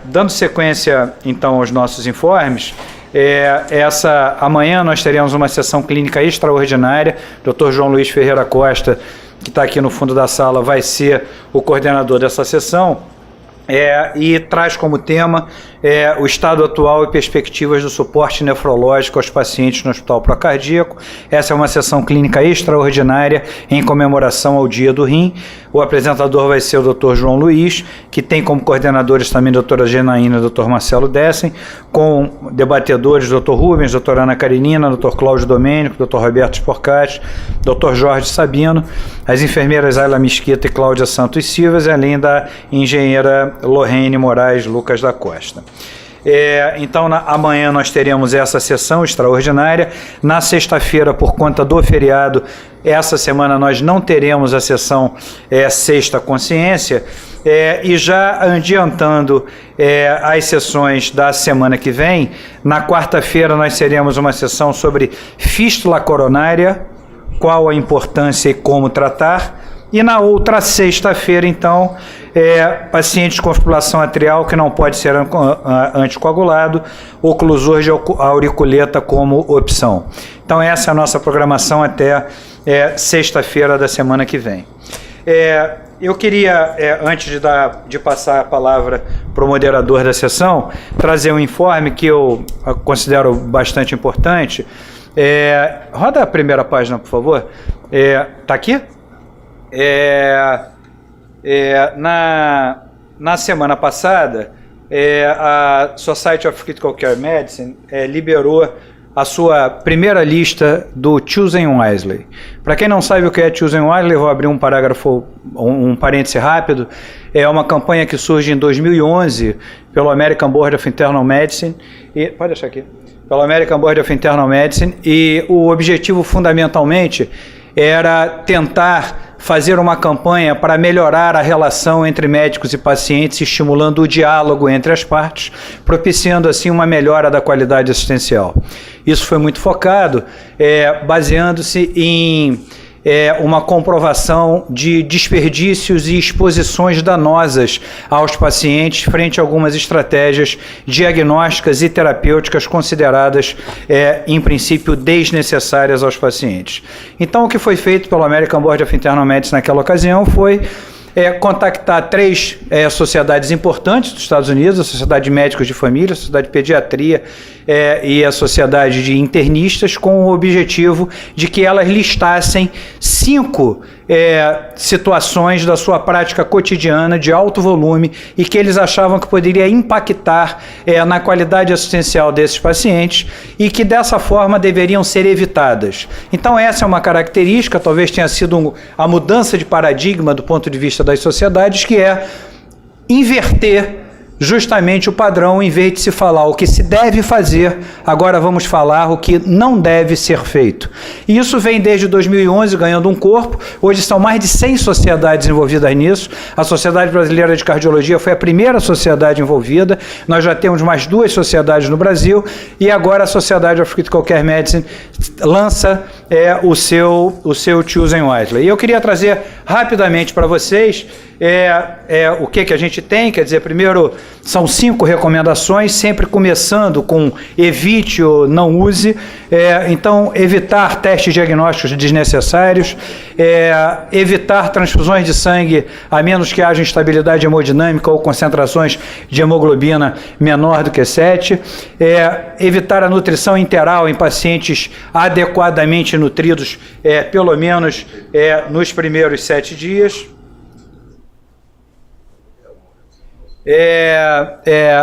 Dando sequência, então, aos nossos informes, amanhã nós teremos uma sessão clínica extraordinária. Dr. João Luiz Ferreira Costa, que está aqui no fundo da sala, vai ser o coordenador dessa sessão, e traz como tema o estado atual e perspectivas do suporte nefrológico aos pacientes no Hospital Procardíaco. Essa é uma sessão clínica extraordinária em comemoração ao Dia do Rim. O apresentador vai ser o Dr. João Luiz, que tem como coordenadores também a doutora Genaína e o Dr. Marcelo Dessen, com debatedores Dr. Rubens, doutora Ana Karenina, Dr. Cláudio Domênico, Dr. Roberto Sporcati, Dr. Jorge Sabino, as enfermeiras Ayla Mesquita e Cláudia Santos Silvas, além da engenheira Lorraine Moraes Lucas da Costa. Então, amanhã nós teremos essa sessão extraordinária. Na sexta-feira, por conta do feriado, essa semana nós não teremos a sessão Sexta Consciência, e já adiantando as sessões da semana que vem, na quarta-feira nós teremos uma sessão sobre fístula coronária, qual a importância e como tratar. E na outra sexta-feira, então, pacientes com fibrilação atrial que não pode ser anticoagulado, oclusor de auriculeta como opção. Então, essa é a nossa programação até sexta-feira da semana que vem. Eu queria, antes de passar a palavra para o moderador da sessão, trazer um informe que eu considero bastante importante. Roda a primeira página, por favor. Está aqui? Na semana passada, a Society of Critical Care Medicine liberou a sua primeira lista do Choosing Wisely. Para quem não sabe o que é Choosing Wisely, eu vou abrir um parágrafo, um parêntese rápido. É uma campanha que surge em 2011 pelo American Board of Internal Medicine. Pode deixar aqui. Pelo American Board of Internal Medicine, e o objetivo fundamentalmente era tentar fazer uma campanha para melhorar a relação entre médicos e pacientes, estimulando o diálogo entre as partes, propiciando assim uma melhora da qualidade assistencial. Isso foi muito focado, baseando-se em uma comprovação de desperdícios e exposições danosas aos pacientes frente a algumas estratégias diagnósticas e terapêuticas consideradas, em princípio, desnecessárias aos pacientes. Então, o que foi feito pelo American Board of Internal Medicine naquela ocasião foi contactar 3 sociedades importantes dos Estados Unidos: a Sociedade de Médicos de Família, a Sociedade de Pediatria e a Sociedade de Internistas, com o objetivo de que elas listassem 5 situações da sua prática cotidiana de alto volume e que eles achavam que poderia impactar na qualidade assistencial desses pacientes e que dessa forma deveriam ser evitadas. Então, essa é uma característica, talvez tenha sido a mudança de paradigma do ponto de vista das sociedades, que é inverter justamente o padrão. Em vez de se falar o que se deve fazer, agora vamos falar o que não deve ser feito. E isso vem desde 2011 ganhando um corpo. Hoje são mais de 100 sociedades envolvidas nisso. A Sociedade Brasileira de Cardiologia foi a primeira sociedade envolvida. Nós já temos mais 2 sociedades no Brasil, e agora a Sociedade of Critical Care Medicine lança o seu Choosing Wisely. E eu queria trazer rapidamente para vocês o que a gente tem. Quer dizer, primeiro, são 5 recomendações, sempre começando com evite ou não use. Então, evitar testes diagnósticos desnecessários, evitar transfusões de sangue a menos que haja instabilidade hemodinâmica ou concentrações de hemoglobina menor do que 7, evitar a nutrição interal em pacientes adequadamente nutridos, pelo menos nos primeiros 7 dias.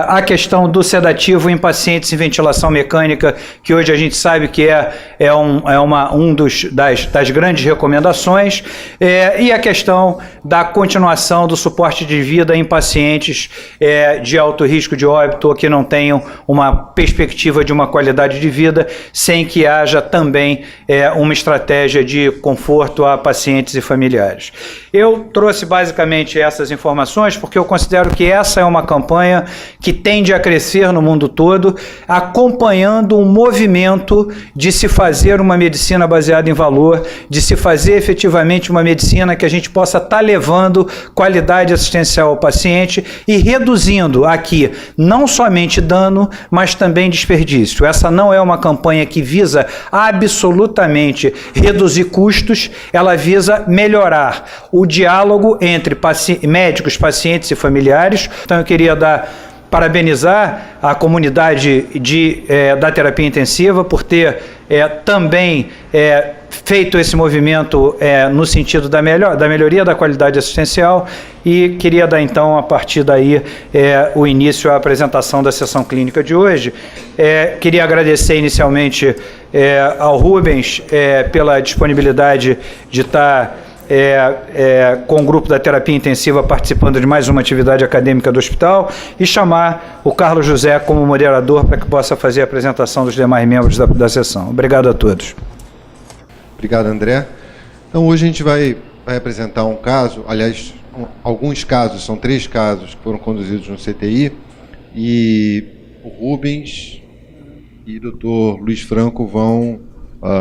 A questão do sedativo em pacientes em ventilação mecânica, que hoje a gente sabe que das grandes recomendações, e a questão da continuação do suporte de vida em pacientes de alto risco de óbito ou que não tenham uma perspectiva de uma qualidade de vida, sem que haja também uma estratégia de conforto a pacientes e familiares. Eu trouxe basicamente essas informações porque eu considero que essa essa é uma campanha que tende a crescer no mundo todo, acompanhando um movimento de se fazer uma medicina baseada em valor, de se fazer efetivamente uma medicina que a gente possa estar levando qualidade assistencial ao paciente e reduzindo aqui não somente dano, mas também desperdício. Essa não é uma campanha que visa absolutamente reduzir custos, ela visa melhorar o diálogo entre médicos, pacientes e familiares. Então eu queria parabenizar a comunidade da terapia intensiva por ter também feito esse movimento no sentido da melhoria da qualidade assistencial, e queria dar então, a partir daí, o início à apresentação da sessão clínica de hoje. Queria agradecer inicialmente ao Rubens pela disponibilidade de estar com o grupo da terapia intensiva participando de mais uma atividade acadêmica do hospital, e chamar o Carlos José como moderador para que possa fazer a apresentação dos demais membros da sessão. Obrigado a todos. Obrigado, André. Então, hoje a gente vai apresentar um caso, aliás, alguns casos, são 3 casos que foram conduzidos no CTI, e o Rubens e o Dr. Luiz Franco vão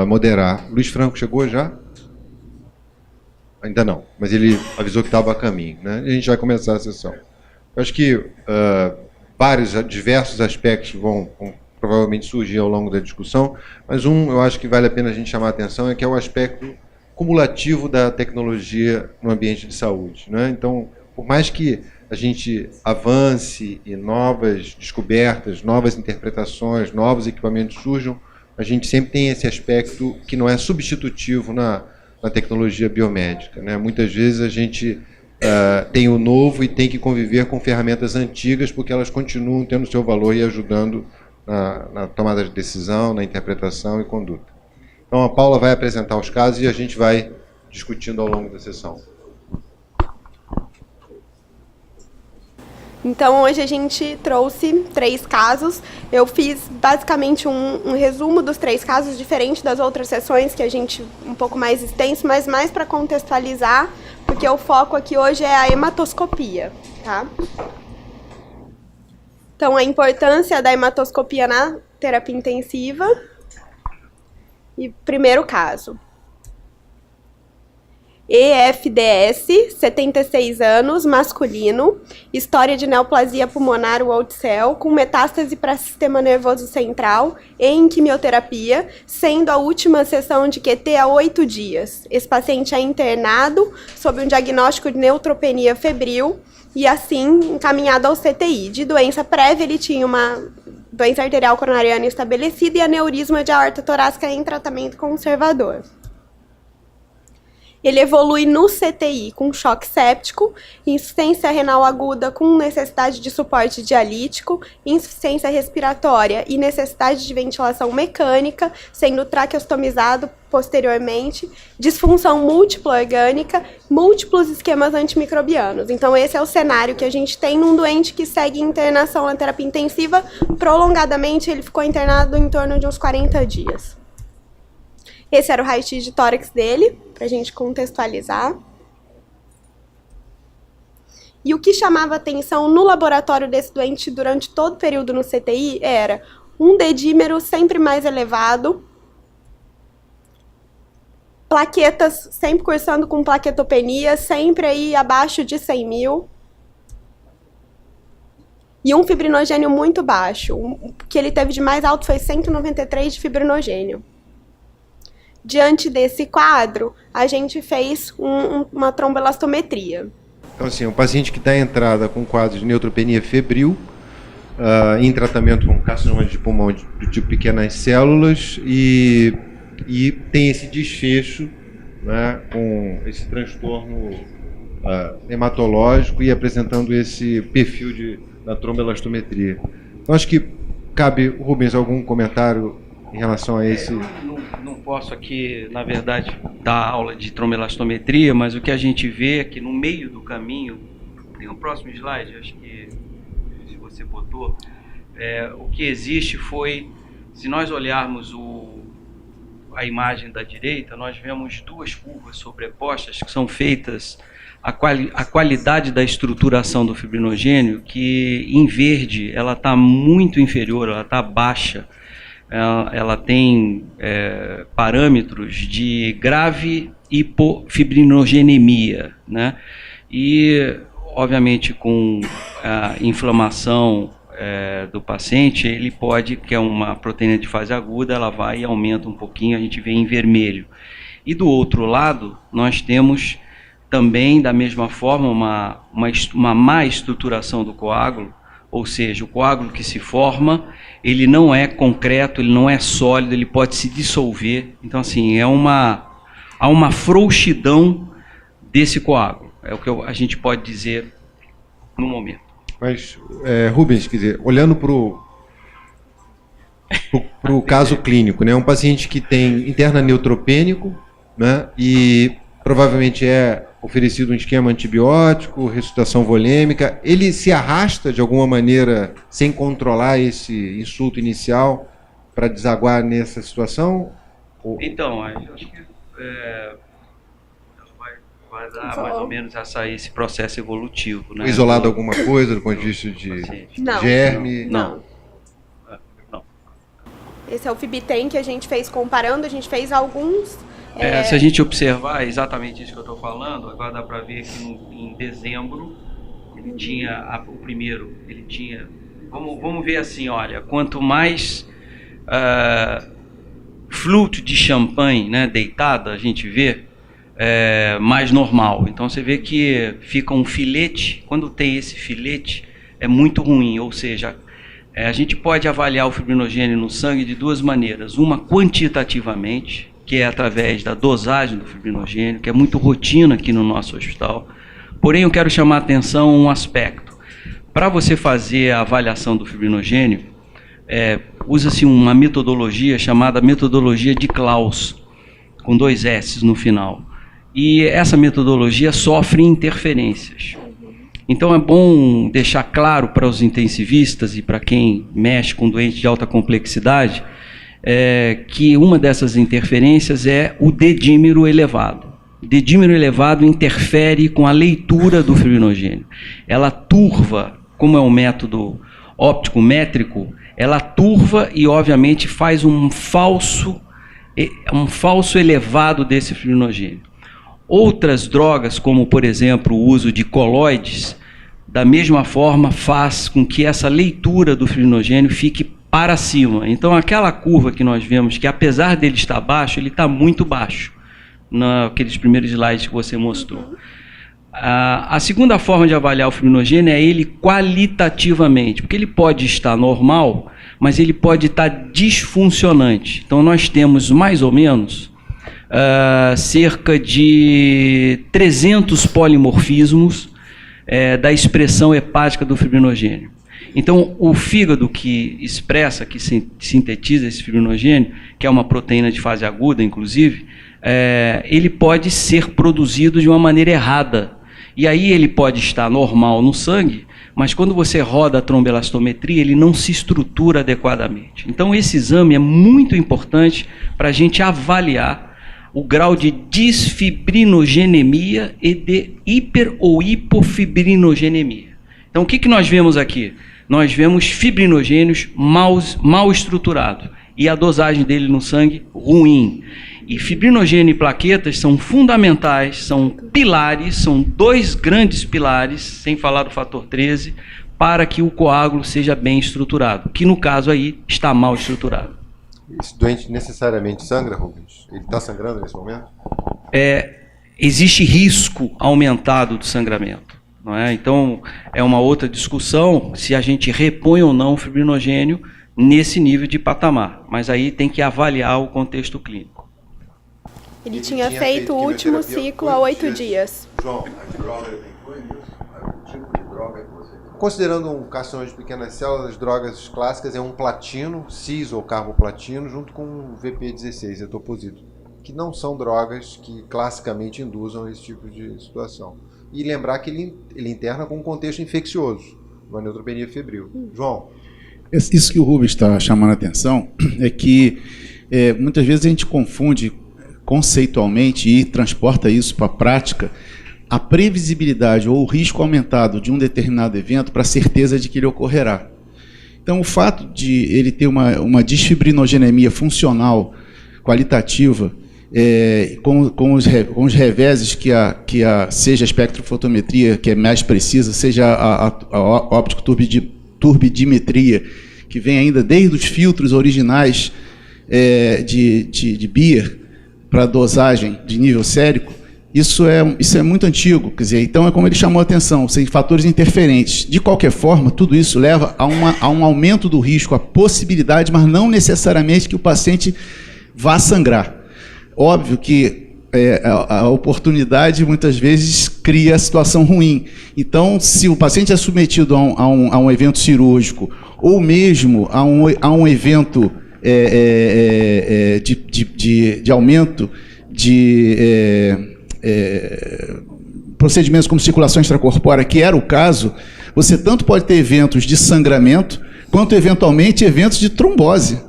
moderar. Luiz Franco chegou já? Ainda não, mas ele avisou que estava a caminho, né? E a gente vai começar a sessão. Eu acho que diversos aspectos vão provavelmente surgir ao longo da discussão, mas eu acho que vale a pena a gente chamar a atenção, é que é o aspecto cumulativo da tecnologia no ambiente de saúde, né? Então, por mais que a gente avance e novas descobertas, novas interpretações, novos equipamentos surjam, a gente sempre tem esse aspecto que não é substitutivo na tecnologia biomédica, né? Muitas vezes a gente tem o novo e tem que conviver com ferramentas antigas, porque elas continuam tendo seu valor e ajudando na tomada de decisão, na interpretação e conduta. Então a Paula vai apresentar os casos e a gente vai discutindo ao longo da sessão. Então, hoje a gente trouxe 3 casos. Eu fiz basicamente um resumo dos 3 casos, diferente das outras sessões, que a gente um pouco mais extenso, mas mais para contextualizar, porque o foco aqui hoje é a hematoscopia, tá? Então, a importância da hematoscopia na terapia intensiva. E primeiro caso. EFDS, 76 anos, masculino, história de neoplasia pulmonar Walt Cell, com metástase para sistema nervoso central e em quimioterapia, sendo a última sessão de QT há 8 dias. Esse paciente é internado sob um diagnóstico de neutropenia febril e, assim, encaminhado ao CTI. De doença prévia, ele tinha uma doença arterial coronariana estabelecida e aneurisma de aorta torácica em tratamento conservador. Ele evolui no CTI com choque séptico, insuficiência renal aguda com necessidade de suporte dialítico, insuficiência respiratória e necessidade de ventilação mecânica, sendo traqueostomizado posteriormente, disfunção múltipla orgânica, múltiplos esquemas antimicrobianos. Então esse é o cenário que a gente tem num doente que segue internação na terapia intensiva prolongadamente. Ele ficou internado em torno de uns 40 dias. Esse era o raio-x de tórax dele, para a gente contextualizar. E o que chamava atenção no laboratório desse doente durante todo o período no CTI era um dedímero sempre mais elevado, plaquetas sempre cursando com plaquetopenia, sempre aí abaixo de 100 mil. E um fibrinogênio muito baixo. O que ele teve de mais alto foi 193 de fibrinogênio. Diante desse quadro, a gente fez uma tromboelastometria. Então, assim, um paciente que está entrada com quadro de neutropenia febril, em tratamento com carcinoma de pulmão do tipo pequenas células, e tem esse desfecho, né, com esse transtorno hematológico e apresentando esse perfil da tromboelastometria. Então, acho que cabe, Rubens, algum comentário em relação a esse? Não posso aqui, na verdade, dar aula de tromboelastometria, mas o que a gente vê é que no meio do caminho, tem o próximo slide, acho que se você botou, o que existe foi, se nós olharmos a imagem da direita, nós vemos 2 curvas sobrepostas que são feitas a qualidade da estruturação do fibrinogênio, que em verde ela está muito inferior, ela está baixa, ela tem parâmetros de grave hipofibrinogênemia, né? E, obviamente, com a inflamação do paciente, ele pode, que é uma proteína de fase aguda, ela vai e aumenta um pouquinho, a gente vê em vermelho. E do outro lado, nós temos também, da mesma forma, uma má estruturação do coágulo, ou seja, o coágulo que se forma, ele não é concreto, ele não é sólido, ele pode se dissolver. Então, assim, há uma frouxidão desse coágulo, é o que a gente pode dizer no momento. Mas, Rubens, quer dizer, olhando para o caso clínico, né, um paciente que tem interna neutropênico, né, e provavelmente é oferecido um esquema antibiótico, ressuscitação volêmica, ele se arrasta de alguma maneira sem controlar esse insulto inicial para desaguar nessa situação? Então, eu acho que vai dar mais ou menos esse processo evolutivo, né? Isolado alguma coisa do ponto de vista de germe? Não. Esse é o FibTem que a gente fez comparando, a gente fez alguns... Se a gente observar, é exatamente isso que eu estou falando, agora dá para ver que em dezembro, ele tinha, o primeiro, ele tinha, vamos ver assim, olha, quanto mais fluto de champanhe, né, deitada, a gente vê, mais normal. Então você vê que fica um filete, quando tem esse filete, é muito ruim, ou seja, a gente pode avaliar o fibrinogênio no sangue de duas maneiras, uma quantitativamente, que é através da dosagem do fibrinogênio, que é muito rotina aqui no nosso hospital. Porém, eu quero chamar a atenção a um aspecto. Para você fazer a avaliação do fibrinogênio, usa-se uma metodologia chamada metodologia de Klaus, com 2 S no final. E essa metodologia sofre interferências. Então é bom deixar claro para os intensivistas e para quem mexe com doente de alta complexidade, que uma dessas interferências é o dedímero elevado. O dedímero elevado interfere com a leitura do fibrinogênio. Ela turva, como é um método óptico métrico, ela turva e, obviamente, faz um falso elevado desse fibrinogênio. Outras drogas, como, por exemplo, o uso de coloides, da mesma forma faz com que essa leitura do fibrinogênio fique para cima. Então, aquela curva que nós vemos, que apesar dele estar baixo, ele está muito baixo, naqueles primeiros slides que você mostrou. A segunda forma de avaliar o fibrinogênio é ele qualitativamente, porque ele pode estar normal, mas ele pode estar disfuncionante. Então, nós temos mais ou menos cerca de 300 polimorfismos da expressão hepática do fibrinogênio. Então, o fígado que expressa, que sintetiza esse fibrinogênio, que é uma proteína de fase aguda, inclusive, ele pode ser produzido de uma maneira errada. E aí ele pode estar normal no sangue, mas quando você roda a tromboelastometria, ele não se estrutura adequadamente. Então, esse exame é muito importante para a gente avaliar o grau de disfibrinogenemia e de hiper ou hipofibrinogênemia. Então, o que nós vemos aqui? Nós vemos fibrinogênios mal estruturados e a dosagem dele no sangue ruim. E fibrinogênio e plaquetas são fundamentais, são pilares, são 2 grandes pilares, sem falar do fator 13, para que o coágulo seja bem estruturado, que no caso aí está mal estruturado. Esse doente necessariamente sangra, Rubens? Ele está sangrando nesse momento? Existe risco aumentado do sangramento. Não é? Então, é uma outra discussão se a gente repõe ou não o fibrinogênio nesse nível de patamar. Mas aí tem que avaliar o contexto clínico. Ele tinha feito o último ciclo há 8 dias. João, considerando um carcinoma de pequenas células, as drogas clássicas é um platino, cis ou carboplatino, junto com um VP16, etoposito, que não são drogas que classicamente induzam esse tipo de situação. E lembrar que ele interna com um contexto infeccioso, uma neutropenia febril. João? Isso que o Rubens está chamando a atenção é que muitas vezes a gente confunde conceitualmente e transporta isso para a prática a previsibilidade ou o risco aumentado de um determinado evento para a certeza de que ele ocorrerá. Então, o fato de ele ter uma desfibrinogenemia funcional, qualitativa, com os reveses seja a espectrofotometria, que é mais precisa, seja a óptico-turbidimetria, que vem ainda desde os filtros originais de Beer para dosagem de nível sérico, isso é muito antigo, quer dizer, então é como ele chamou a atenção, são fatores interferentes. De qualquer forma, tudo isso leva a um aumento do risco, a possibilidade, mas não necessariamente que o paciente vá sangrar. Óbvio que a oportunidade muitas vezes cria a situação ruim. Então, se o paciente é submetido a um evento cirúrgico ou mesmo a um evento de aumento de procedimentos como circulação extracorpórea, que era o caso, você tanto pode ter eventos de sangramento, quanto eventualmente eventos de trombose.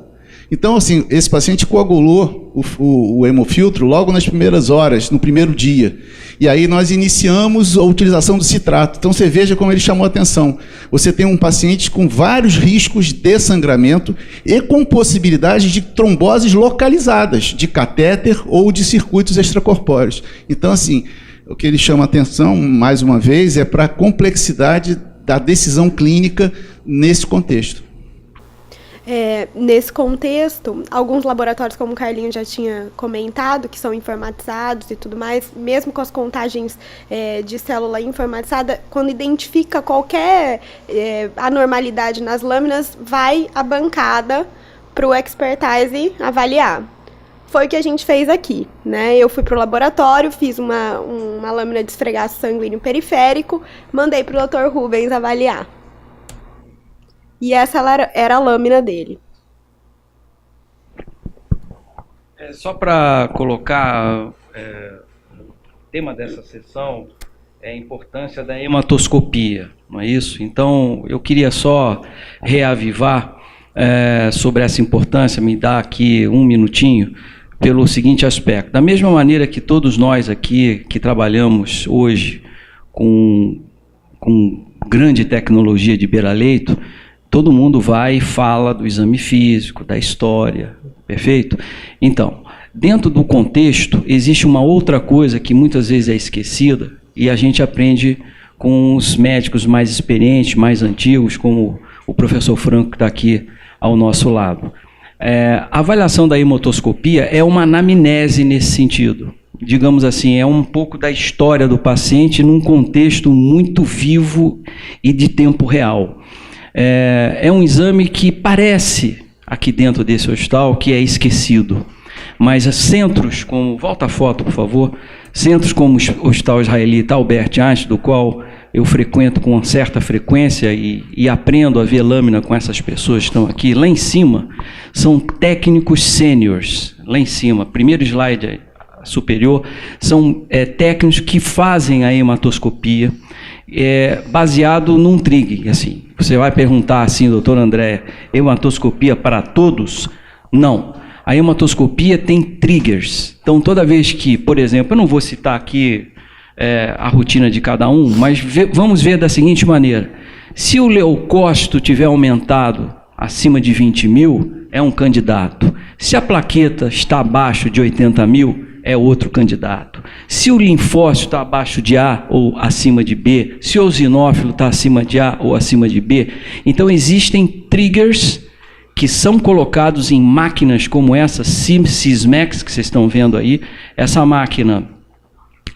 Então, assim, esse paciente coagulou o hemofiltro logo nas primeiras horas, no primeiro dia. E aí nós iniciamos a utilização do citrato. Então, você veja como ele chamou a atenção. Você tem um paciente com vários riscos de sangramento e com possibilidade de tromboses localizadas, de catéter ou de circuitos extracorpóreos. Então, assim, o que ele chama a atenção, mais uma vez, é para a complexidade da decisão clínica nesse contexto. Nesse contexto, alguns laboratórios, como o Carlinho já tinha comentado, que são informatizados e tudo mais, mesmo com as contagens de célula informatizada, quando identifica qualquer anormalidade nas lâminas, vai à bancada para o expertise avaliar. Foi o que a gente fez aqui, né? Eu fui para o laboratório, fiz uma lâmina de esfregaço sanguíneo periférico, mandei para o Dr. Rubens avaliar. E essa era a lâmina dele. Só para colocar, o tema dessa sessão é a importância da hematoscopia, não é isso? Então, eu queria só reavivar sobre essa importância, me dar aqui um minutinho, pelo seguinte aspecto. Da mesma maneira que todos nós aqui que trabalhamos hoje com grande tecnologia de beira-leito, todo mundo vai e fala do exame físico, da história, perfeito? Então, dentro do contexto, existe uma outra coisa que muitas vezes é esquecida e a gente aprende com os médicos mais experientes, mais antigos, como o professor Franco que está aqui ao nosso lado. A avaliação da hemotoscopia é uma anamnese nesse sentido. Digamos assim, é um pouco da história do paciente num contexto muito vivo e de tempo real. É um exame que parece, aqui dentro desse hospital, que é esquecido. Mas centros como, volta a foto, por favor, centros como o Hospital Israelita Albert Einstein, do qual eu frequento com certa frequência e aprendo a ver lâmina com essas pessoas que estão aqui, lá em cima, são técnicos sêniores, lá em cima, primeiro slide superior, são técnicos que fazem a hematoscopia, baseado num trigger, assim. Você vai perguntar assim, doutor André, hematoscopia para todos? Não. A hematoscopia tem triggers. Então, toda vez que, por exemplo, eu não vou citar aqui a rotina de cada um, mas vamos ver da seguinte maneira. Se o leucócito tiver aumentado acima de 20 mil, é um candidato. Se a plaqueta está abaixo de 80 mil, é outro candidato. Se o linfócito está abaixo de A ou acima de B, se o eosinófilo está acima de A ou acima de B, então existem triggers que são colocados em máquinas como essa Sysmex, que vocês estão vendo aí. Essa máquina,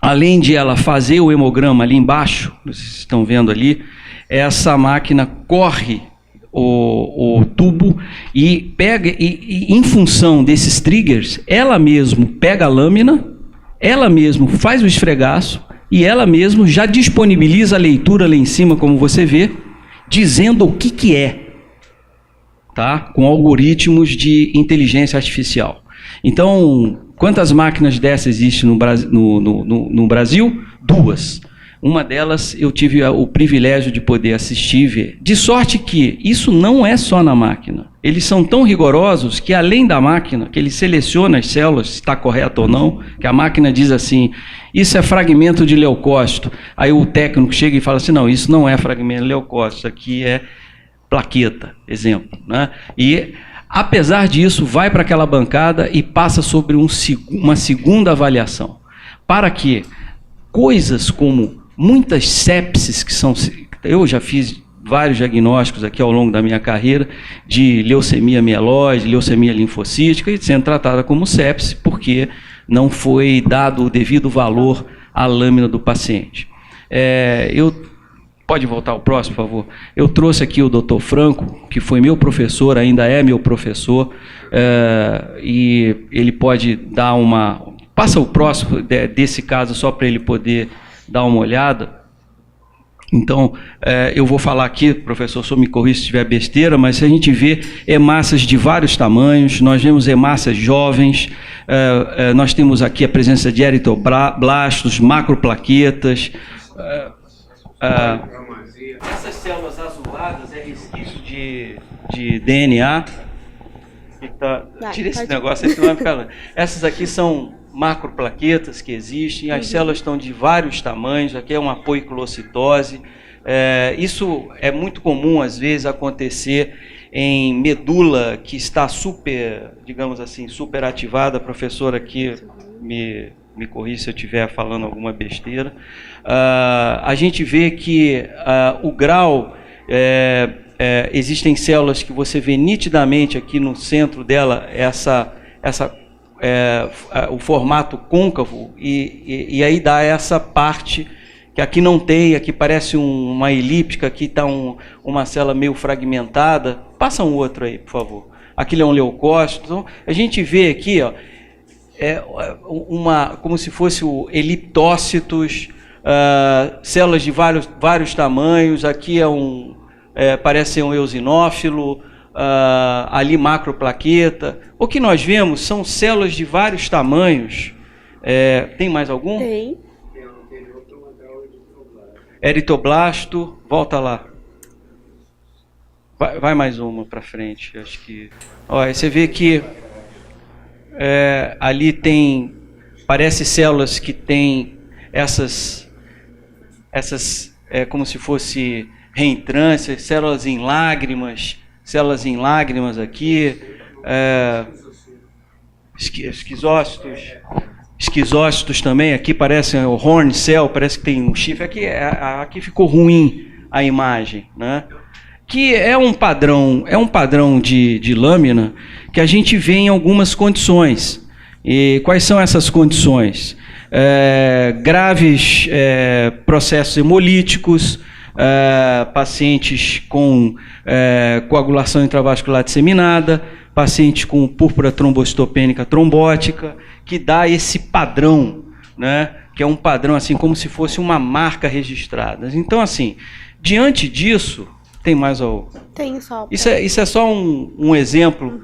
além de ela fazer o hemograma ali embaixo, vocês estão vendo ali, essa máquina corre o tubo e pega, e em função desses triggers, ela mesmo pega a lâmina, ela mesmo faz o esfregaço e ela mesmo já disponibiliza a leitura lá em cima, como você vê, dizendo o que é, tá? Com algoritmos de inteligência artificial. Então, quantas máquinas dessas existem no Brasil? 2. Uma delas eu tive o privilégio de poder assistir e ver. De sorte que isso não é só na máquina. Eles são tão rigorosos que, além da máquina, que ele seleciona as células, se está correto ou não, que a máquina diz assim, isso é fragmento de leucócito. Aí o técnico chega e fala assim, não, isso não é fragmento de leucócito, isso aqui é plaqueta, exemplo. Né? E, apesar disso, vai para aquela bancada e passa sobre uma segunda avaliação. Para que coisas como muitas sepses que são... Eu já fiz vários diagnósticos aqui ao longo da minha carreira de leucemia mieloide, leucemia linfocítica, e sendo tratada como sepse porque não foi dado o devido valor à lâmina do paciente. Pode voltar ao próximo, por favor? Eu trouxe aqui o Dr. Franco, que foi meu professor, ainda é meu professor, e ele pode dar uma... Passa o próximo desse caso só para ele poder dar uma olhada. Então, eu vou falar aqui, professor, só me corrija se estiver besteira, mas se a gente vê hemácias de vários tamanhos, nós vemos hemácias jovens, nós temos aqui a presença de eritroblastos, macroplaquetas. Essas células azuladas é resquício de DNA. Tira esse negócio aí, senão vai ficar... Essas aqui são macroplaquetas que existem, as células estão de vários tamanhos, aqui é uma poiculocitose. Isso é muito comum, às vezes, acontecer em medula que está super, digamos assim, superativada. A professora aqui me corrija se eu estiver falando alguma besteira. A gente vê que o grau... existem células que você vê nitidamente aqui no centro dela, o formato côncavo, e aí dá essa parte que aqui não tem, aqui parece uma elíptica, aqui está uma célula meio fragmentada. Passa um outro aí, por favor. Aquilo é um leucócito. Então, a gente vê aqui, ó, como se fosse o eliptócitos, células de vários tamanhos. Aqui parece ser um eosinófilo, ali macroplaqueta. O que nós vemos são células de vários tamanhos. Tem mais algum? Tem. Eritroblasto, volta lá. Vai mais uma para frente. Acho que. Olha, você vê que ali parece células que têm essas como se fosse reentrância, células em lágrimas aqui, esquizócitos também, aqui parece o horn cell, parece que tem um chifre, aqui ficou ruim a imagem, né? Que é um padrão de lâmina que a gente vê em algumas condições. E quais são essas condições? Graves processos hemolíticos, pacientes com coagulação intravascular disseminada, pacientes com púrpura trombocitopênica trombótica, que dá esse padrão, né, que é um padrão assim como se fosse uma marca registrada. Então, assim, diante disso, tem mais algo? Tem só. Isso é só um exemplo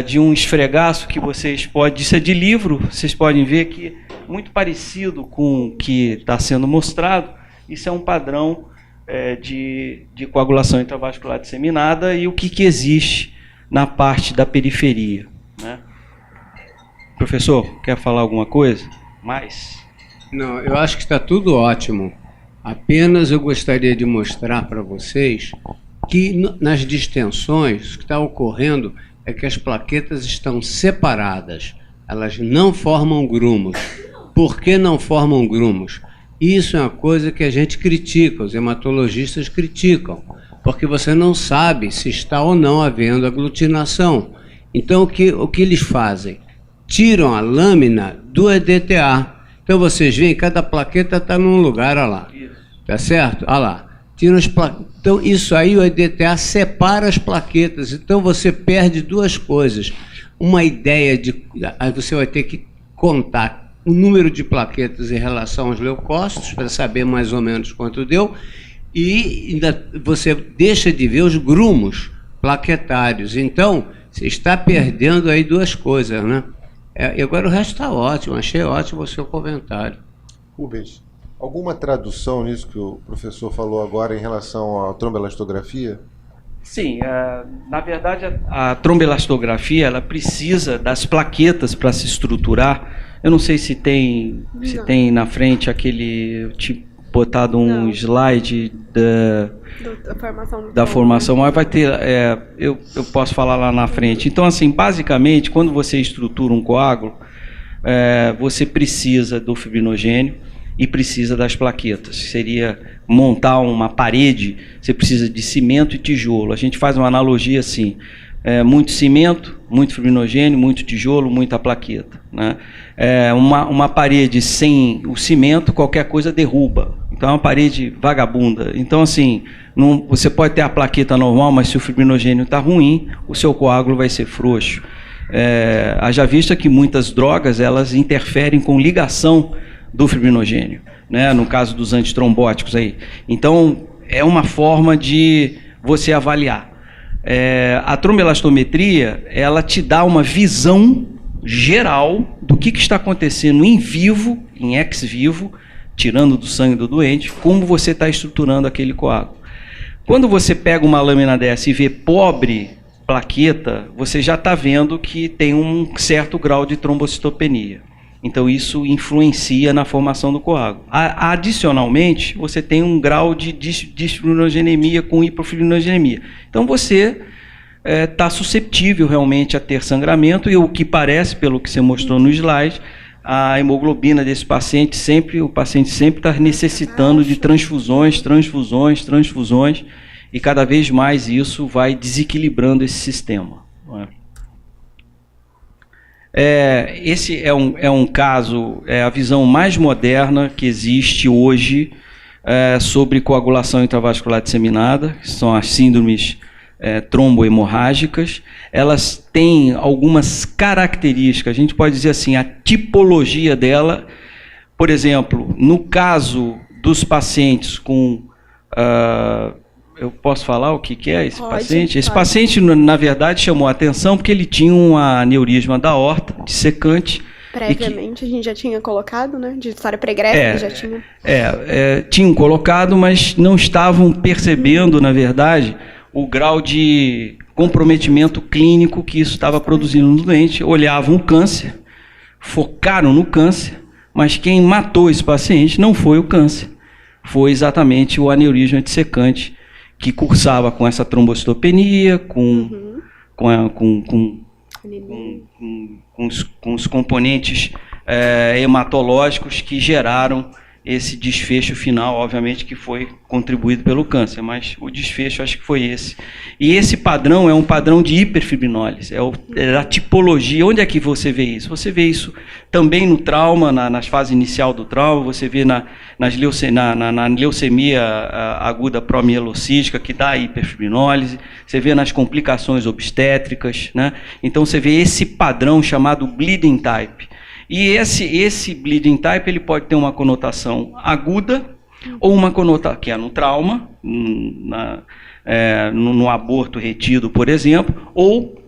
de um esfregaço que vocês podem... Isso é de livro, vocês podem ver que muito parecido com o que está sendo mostrado. Isso é um padrão de coagulação intravascular disseminada e o que existe na parte da periferia, né? Professor, quer falar alguma coisa? Mais? Não, eu acho que está tudo ótimo. Apenas eu gostaria de mostrar para vocês que nas distensões o que está ocorrendo é que as plaquetas estão separadas. Elas não formam grumos. Por que não formam grumos? Isso é uma coisa que a gente critica, os hematologistas criticam, porque você não sabe se está ou não havendo aglutinação. Então, o que eles fazem? Tiram a lâmina do EDTA. Então, vocês veem, cada plaqueta está num lugar, olha lá. Tá certo? Olha lá. Tiram as Então, isso aí, o EDTA separa as plaquetas. Então, você perde duas coisas. Uma ideia de... Aí você vai ter que contar o número de plaquetas em relação aos leucócitos, para saber mais ou menos quanto deu, e ainda você deixa de ver os grumos plaquetários. Então, você está perdendo aí duas coisas, né? E agora o resto está ótimo, achei ótimo o seu comentário. Rubens, alguma tradução nisso que o professor falou agora em relação à tromboelastografia? Sim, na verdade a tromboelastografia ela precisa das plaquetas para se estruturar. Eu não sei se tem na frente aquele tipo botado um slide da formação, mas vai ter, eu posso falar lá na frente. Então, assim, basicamente, quando você estrutura um coágulo, você precisa do fibrinogênio e precisa das plaquetas. Seria montar uma parede, você precisa de cimento e tijolo. A gente faz uma analogia assim, muito cimento, muito fibrinogênio, muito tijolo, muita plaqueta, né? Uma parede sem o cimento, qualquer coisa derruba. Então é uma parede vagabunda. Então, assim, você pode ter a plaqueta normal, mas se o fibrinogênio está ruim, o seu coágulo vai ser frouxo. Haja vista que muitas drogas elas interferem com ligação do fibrinogênio, né? No caso dos antitrombóticos aí. Então, é uma forma de você avaliar. A tromboelastometria, ela te dá uma visão geral do que está acontecendo em vivo, em ex vivo, tirando do sangue do doente, como você está estruturando aquele coágulo. Quando você pega uma lâmina dessa e vê pobre plaqueta, você já está vendo que tem um certo grau de trombocitopenia. Então, isso influencia na formação do coágulo. Adicionalmente, você tem um grau de disfibrinogenemia com hipofibrinogenemia. Então, você está susceptível realmente a ter sangramento e o que parece, pelo que você mostrou no slide, a hemoglobina desse paciente o paciente sempre está necessitando de transfusões, e cada vez mais isso vai desequilibrando esse sistema. Não é? Esse é um caso, a visão mais moderna que existe hoje sobre coagulação intravascular disseminada, que são as síndromes trombohemorrágicas. Elas têm algumas características, a gente pode dizer assim, a tipologia dela. Por exemplo, no caso dos pacientes com... eu posso falar o que é esse paciente? Esse paciente, na verdade, chamou a atenção porque ele tinha um aneurisma da aorta, dissecante. Previamente, a gente já tinha colocado, né? De história pregressa, já tinha. Tinham colocado, mas não estavam percebendo, na verdade, o grau de comprometimento clínico que isso estava produzindo no doente. Olhavam o câncer, focaram no câncer, mas quem matou esse paciente não foi o câncer, foi exatamente o aneurisma dissecante, que cursava com essa trombocitopenia, com os componentes hematológicos que geraram esse desfecho final, obviamente que foi contribuído pelo câncer, mas o desfecho acho que foi esse. E esse padrão é um padrão de hiperfibrinólise, é a tipologia. Onde é que você vê isso? Você vê isso também no trauma, nas fases inicial do trauma, você vê na leucemia aguda promielocítica, que dá hiperfibrinólise, você vê nas complicações obstétricas, né? Então você vê esse padrão chamado bleeding type. E esse bleeding type ele pode ter uma conotação aguda ou uma conotação que é no trauma, no aborto retido, por exemplo, ou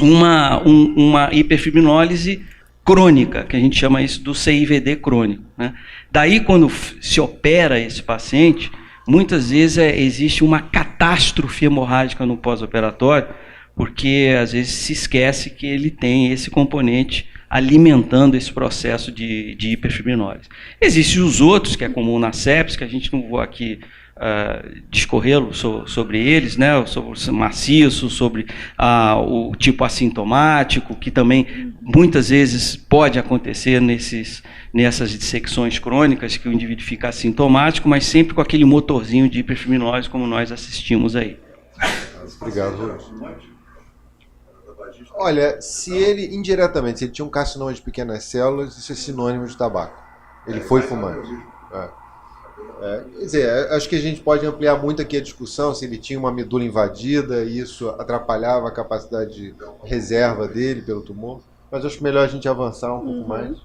uma hiperfibrinólise crônica, que a gente chama isso do CIVD crônico, né? Daí, quando se opera esse paciente, muitas vezes existe uma catástrofe hemorrágica no pós-operatório, porque às vezes se esquece que ele tem esse componente alimentando esse processo de hiperfibrinólise. Existem os outros, que é comum na sepsis, que a gente não vou aqui discorrê-lo sobre eles, né, sobre o maciço, sobre o tipo assintomático, que também muitas vezes pode acontecer nessas dissecções crônicas, que o indivíduo fica assintomático, mas sempre com aquele motorzinho de hiperfibrinólise, como nós assistimos aí. Obrigado, Rubens. Olha, se ele tinha um carcinoma de pequenas células, isso é sinônimo de tabaco. Ele foi fumante. Quer dizer, acho que a gente pode ampliar muito aqui a discussão, se ele tinha uma medula invadida e isso atrapalhava a capacidade de reserva dele pelo tumor, mas acho melhor a gente avançar um pouco mais.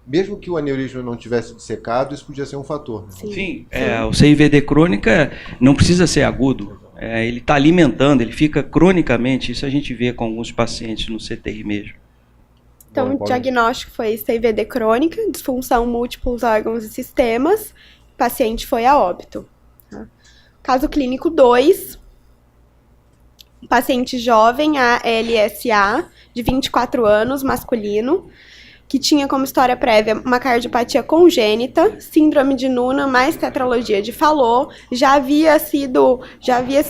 Mesmo que o aneurisma não tivesse dissecado, isso podia ser um fator. Né? Sim, o CIVD crônica não precisa ser agudo. Ele está alimentando, ele fica cronicamente, isso a gente vê com alguns pacientes no CTI mesmo. Então, o diagnóstico foi CVD crônica, disfunção múltiplos órgãos e sistemas. O paciente foi a óbito. Tá? Caso clínico 2, paciente jovem, ALSA, de 24 anos, masculino, que tinha como história prévia uma cardiopatia congênita, síndrome de Noonan mais tetralogia de Fallot, já havia sido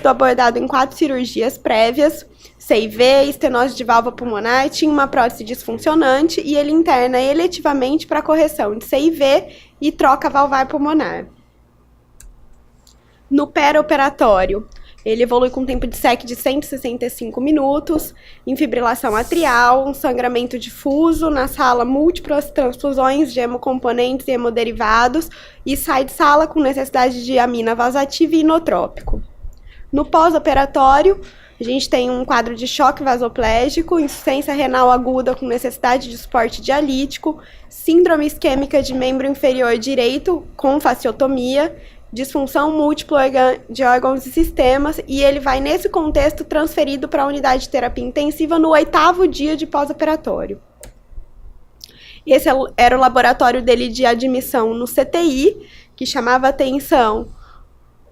abordado em 4 cirurgias prévias, CIV, estenose de válvula pulmonar, tinha uma prótese disfuncionante e ele interna eletivamente para correção de CIV e troca valvar pulmonar. No pré-operatório, ele evolui com tempo de SEC de 165 minutos, infibrilação atrial, um sangramento difuso, na sala múltiplas transfusões de hemocomponentes e hemoderivados e sai de sala com necessidade de amina vasativa e inotrópico. No pós-operatório, a gente tem um quadro de choque vasoplégico, insuficiência renal aguda com necessidade de suporte dialítico, síndrome isquêmica de membro inferior direito com fasciotomia, disfunção múltipla de órgãos e sistemas, e ele vai, nesse contexto, transferido para a unidade de terapia intensiva no 8º dia de pós-operatório. Esse era o laboratório dele de admissão no CTI, que chamava atenção: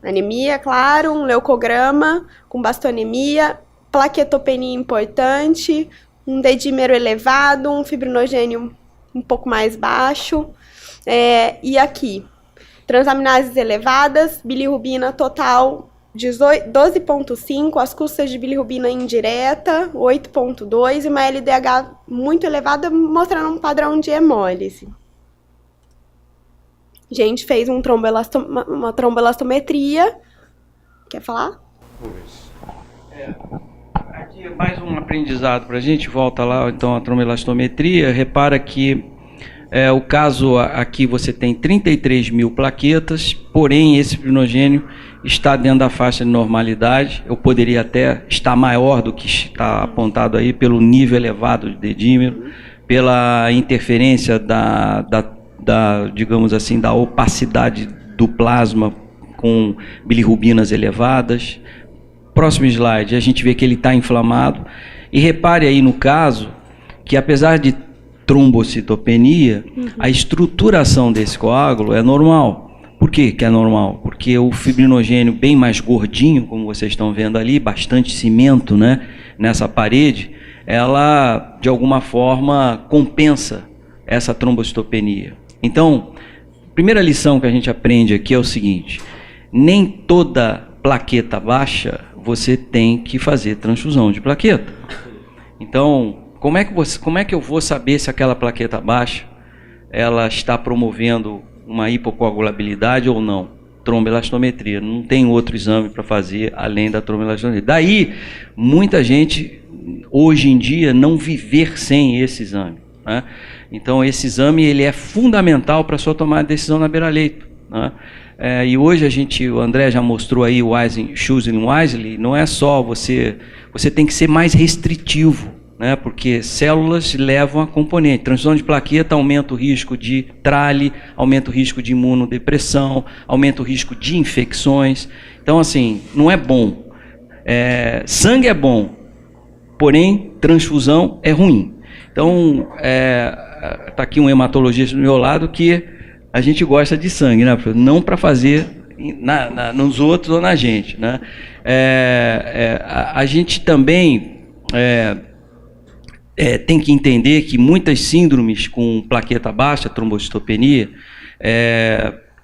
anemia, claro, um leucograma com bastonemia, plaquetopenia importante, um dedímero elevado, um fibrinogênio um pouco mais baixo, e aqui, transaminases elevadas, bilirrubina total 12,5, as custas de bilirrubina indireta 8,2 e uma LDH muito elevada, mostrando um padrão de hemólise. A gente fez uma tromboelastometria. Quer falar? Aqui é mais um aprendizado para a gente. Volta lá, então, a tromboelastometria. Repara que o caso aqui você tem 33 mil plaquetas, porém esse fibrinogênio está dentro da faixa de normalidade. Eu poderia até estar maior do que está apontado aí pelo nível elevado de dedímero, pela interferência digamos assim, da opacidade do plasma com bilirrubinas elevadas. Próximo slide, a gente vê que ele está inflamado. E repare aí no caso que, apesar de trombocitopenia, a estruturação desse coágulo é normal. Por que que é normal? Porque o fibrinogênio bem mais gordinho, como vocês estão vendo ali, bastante cimento, né, nessa parede, ela de alguma forma compensa essa trombocitopenia. Então, a primeira lição que a gente aprende aqui é o seguinte: nem toda plaqueta baixa você tem que fazer transfusão de plaqueta. Então, como é que eu vou saber se aquela plaqueta baixa ela está promovendo uma hipocoagulabilidade ou não? Tromboelastometria. Não tem outro exame para fazer além da tromboelastometria. Daí, muita gente, hoje em dia, não viver sem esse exame, né? Então, esse exame ele é fundamental para a sua tomada de decisão na beira-leito, né? E hoje o André já mostrou aí o Choosing Wisely, não é só você tem que ser mais restritivo, né? Porque células levam a componente. Transfusão de plaqueta aumenta o risco de trale, aumenta o risco de imunodepressão, aumenta o risco de infecções. Então, assim, não é bom. Sangue é bom, porém, transfusão é ruim. Então, está aqui um hematologista do meu lado que a gente gosta de sangue, né? Não para fazer nos outros ou na gente, né? A gente também tem que entender que muitas síndromes com plaqueta baixa, trombocitopenia,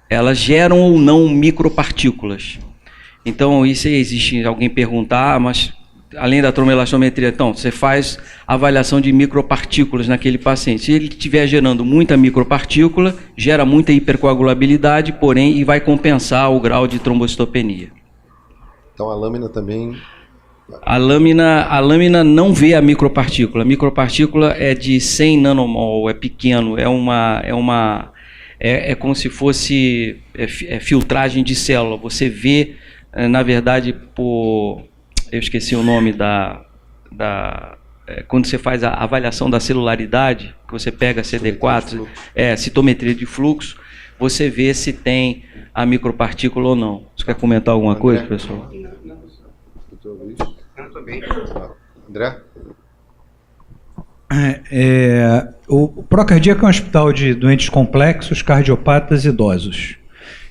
elas geram ou não micropartículas. Então, isso existe alguém perguntar, mas além da tromboelastometria, então, você faz avaliação de micropartículas naquele paciente. Se ele estiver gerando muita micropartícula, gera muita hipercoagulabilidade, porém, e vai compensar o grau de trombocitopenia. Então, a lâmina também... A lâmina não vê a micropartícula. A micropartícula é de 100 nanomol, é pequeno, é como se fosse filtragem de célula. Você vê, na verdade, eu esqueci o nome quando você faz a avaliação da celularidade, que você pega CD4, citometria de fluxo, você vê se tem a micropartícula ou não. Você quer comentar alguma coisa, pessoal? André? O Procardíaco é um hospital de doentes complexos, cardiopatas idosos.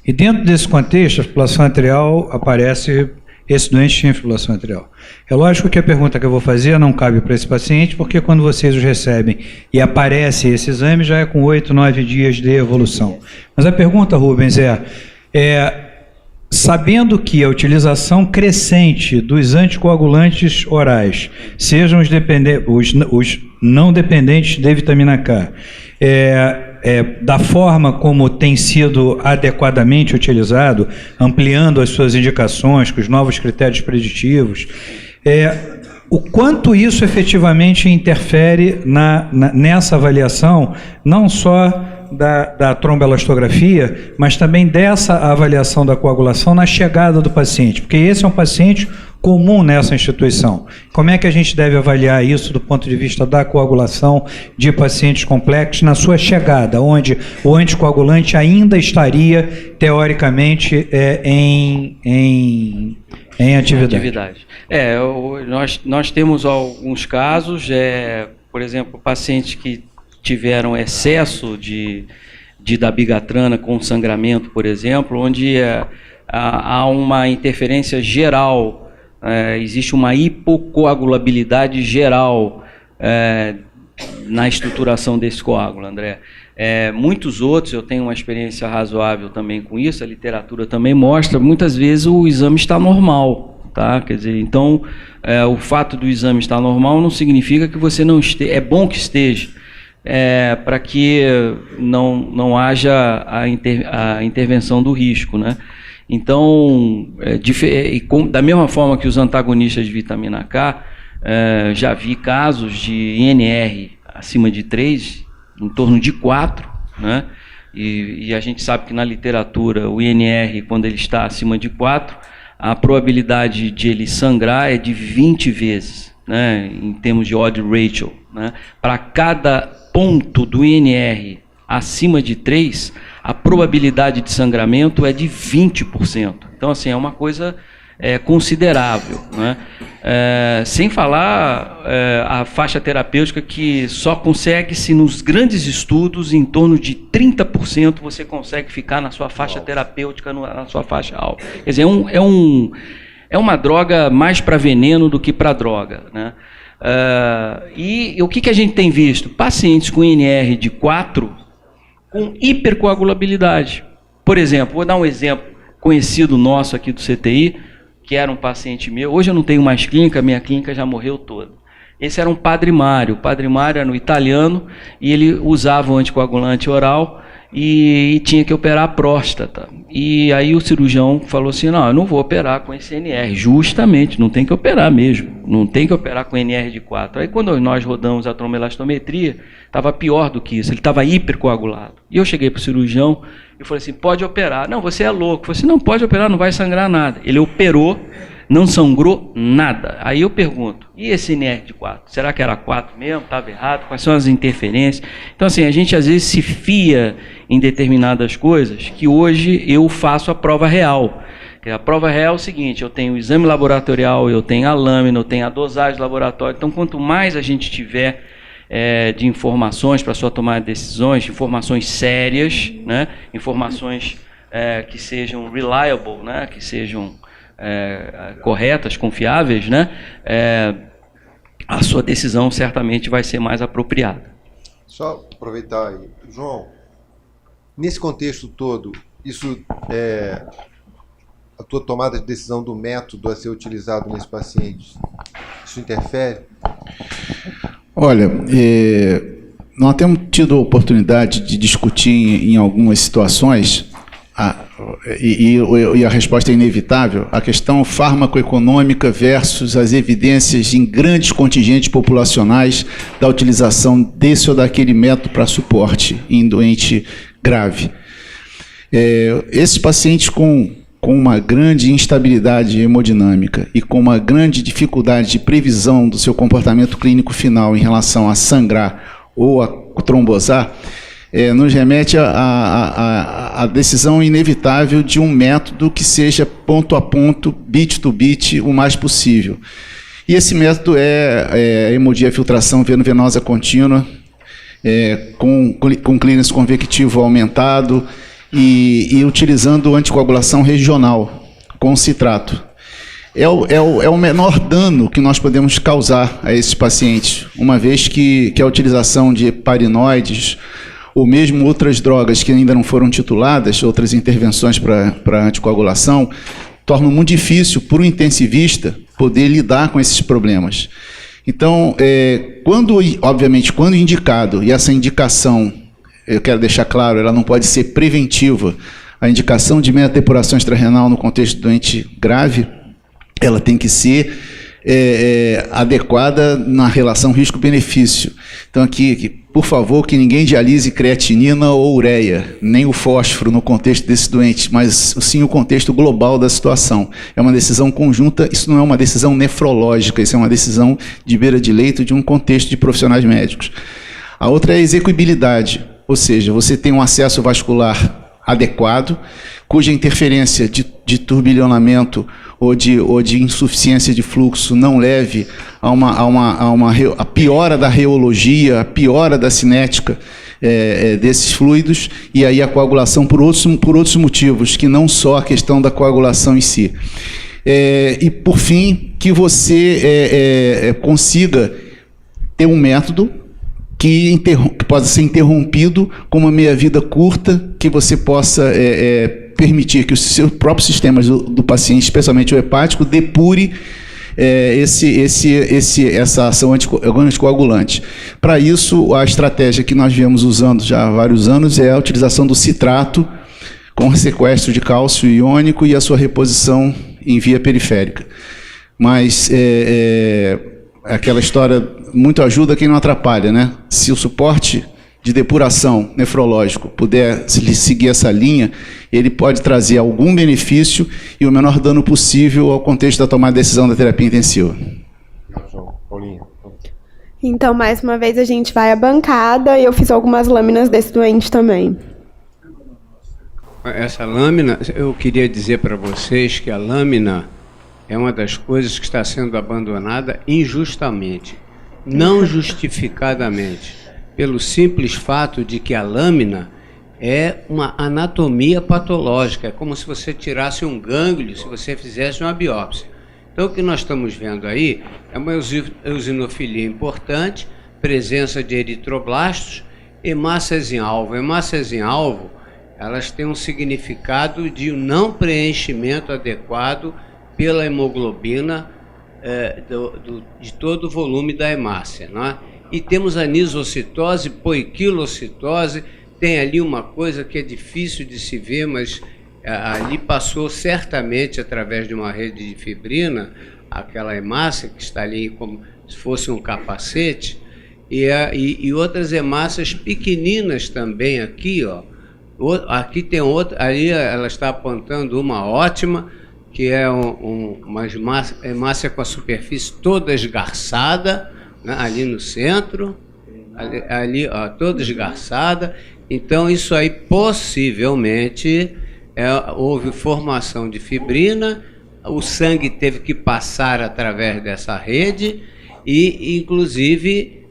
E dentro desse contexto, a fibrilação atrial aparece, esse doente tinha fibrilação atrial. É lógico que a pergunta que eu vou fazer não cabe para esse paciente, porque quando vocês os recebem e aparece esse exame, já é com 8, 9 dias de evolução. Mas a pergunta, Rubens, sabendo que a utilização crescente dos anticoagulantes orais, sejam os não dependentes de vitamina K, da forma como tem sido adequadamente utilizado, ampliando as suas indicações com os novos critérios preditivos, o quanto isso efetivamente interfere nessa avaliação, não só da tromboelastografia, mas também dessa avaliação da coagulação na chegada do paciente, porque esse é um paciente comum nessa instituição. Como é que a gente deve avaliar isso do ponto de vista da coagulação de pacientes complexos na sua chegada, onde o anticoagulante ainda estaria, teoricamente, em atividade? Nós temos alguns casos, por exemplo, pacientes que tiveram excesso de dabigatrana com sangramento, por exemplo, onde há uma interferência geral, existe uma hipocoagulabilidade geral na estruturação desse coágulo, André. Muitos outros, eu tenho uma experiência razoável também com isso, a literatura também mostra, muitas vezes o exame está normal, tá? Quer dizer, então, o fato do exame estar normal não significa que você não esteja, é bom que esteja, para que não haja a intervenção do risco, né? Então, da mesma forma que os antagonistas de vitamina K, já vi casos de INR acima de 3, em torno de 4, né? E a gente sabe que na literatura o INR, quando ele está acima de 4, a probabilidade de ele sangrar é de 20 vezes, né? Em termos de odd ratio, né? Para cada ponto do INR acima de 3, a probabilidade de sangramento é de 20%. Então, assim, é uma coisa considerável, né? Sem falar a faixa terapêutica, que só consegue-se nos grandes estudos, em torno de 30% você consegue ficar na sua faixa terapêutica, na sua faixa alta. Quer dizer, é uma droga mais para veneno do que para droga, né? E o que a gente tem visto? Pacientes com INR de 4 com hipercoagulabilidade. Por exemplo, vou dar um exemplo conhecido nosso aqui do CTI, que era um paciente meu. Hoje eu não tenho mais clínica, minha clínica já morreu toda. Esse era um Padre Mário. O Padre Mário era no italiano e ele usava o anticoagulante oral e tinha que operar a próstata. E aí o cirurgião falou assim, não, eu não vou operar com esse NR. Justamente, não tem que operar mesmo. Não tem que operar com NR de 4. Aí quando nós rodamos a tromboelastometria, estava pior do que isso. Ele estava hipercoagulado. E eu cheguei para o cirurgião e falei assim, pode operar. Não, você é louco. Eu falei assim, não, pode operar, não vai sangrar nada. Ele operou, não sangrou nada. Aí eu pergunto, e esse NR de 4? Será que era 4 mesmo? Estava errado? Quais são as interferências? Então, assim, a gente às vezes se fia em determinadas coisas que hoje eu faço a prova real. A prova real é o seguinte, eu tenho o exame laboratorial, eu tenho a lâmina, eu tenho a dosagem laboratória. Então, quanto mais a gente tiver de informações para sua tomada de decisões, informações sérias, né? Informações que sejam reliable, né? Que sejam corretas, confiáveis, né? A sua decisão certamente vai ser mais apropriada. Só aproveitar aí. João, nesse contexto todo, isso a tua tomada de decisão do método a ser utilizado nesse paciente, isso interfere? Olha, nós temos tido a oportunidade de discutir em algumas situações, e a resposta é inevitável, a questão farmacoeconômica versus as evidências em grandes contingentes populacionais da utilização desse ou daquele método para suporte em doente grave. Esses pacientes com uma grande instabilidade hemodinâmica e com uma grande dificuldade de previsão do seu comportamento clínico final em relação a sangrar ou a trombosar, nos remete à decisão inevitável de um método que seja ponto a ponto, bit to bit, o mais possível. E esse método é hemodiafiltração veno-venosa contínua, com clearance convectivo aumentado e utilizando anticoagulação regional com citrato. É o menor dano que nós podemos causar a esses pacientes, uma vez que a utilização de heparinoides ou mesmo outras drogas que ainda não foram tituladas, outras intervenções para anticoagulação, tornam muito difícil para o intensivista poder lidar com esses problemas. Então, obviamente, quando indicado, e essa indicação, eu quero deixar claro, ela não pode ser preventiva, a indicação de metadepuração extrarenal no contexto de doente grave, ela tem que ser adequada na relação risco-benefício. Então, aqui, por favor, que ninguém dialise creatinina ou ureia, nem o fósforo no contexto desse doente, mas sim o contexto global da situação. É uma decisão conjunta, isso não é uma decisão nefrológica, isso é uma decisão de beira de leito de um contexto de profissionais médicos. A outra é a execuibilidade, ou seja, você tem um acesso vascular adequado, cuja interferência de turbilhonamento ou de insuficiência de fluxo não leve a piora da reologia, a piora da cinética desses fluidos, e aí a coagulação por outros motivos, que não só a questão da coagulação em si. E, por fim, que você consiga ter um método que possa ser interrompido com uma meia-vida curta, que você possa permitir que o seu próprio sistema do paciente, especialmente o hepático, depure essa ação anticoagulante. Para isso, a estratégia que nós viemos usando já há vários anos é a utilização do citrato com sequestro de cálcio iônico e a sua reposição em via periférica. Mas aquela história, muito ajuda quem não atrapalha, né? Se o suporte de depuração nefrológico puder seguir essa linha, ele pode trazer algum benefício e o menor dano possível ao contexto da tomada de decisão da terapia intensiva. Paulinha. Então, mais uma vez, a gente vai à bancada e eu fiz algumas lâminas desse doente também. Essa lâmina, eu queria dizer para vocês que a lâmina é uma das coisas que está sendo abandonada injustamente, não justificadamente, pelo simples fato de que a lâmina é uma anatomia patológica, é como se você tirasse um gânglio, se você fizesse uma biópsia. Então, o que nós estamos vendo aí é uma eosinofilia importante, presença de eritroblastos, hemácias em alvo. Hemácias em alvo, elas têm um significado de não preenchimento adequado pela hemoglobina de todo o volume da hemácia, não é? E temos anisocitose, poiquilocitose, tem ali uma coisa que é difícil de se ver, mas ali passou certamente através de uma rede de fibrina, aquela hemácia que está ali como se fosse um capacete, e outras hemácias pequeninas também aqui, ó. Aqui tem outra, ali ela está apontando uma ótima, que é uma hemácia com a superfície toda esgarçada, né, ali no centro, ali ó, toda esgarçada. Então, isso aí possivelmente houve formação de fibrina, o sangue teve que passar através dessa rede e, inclusive,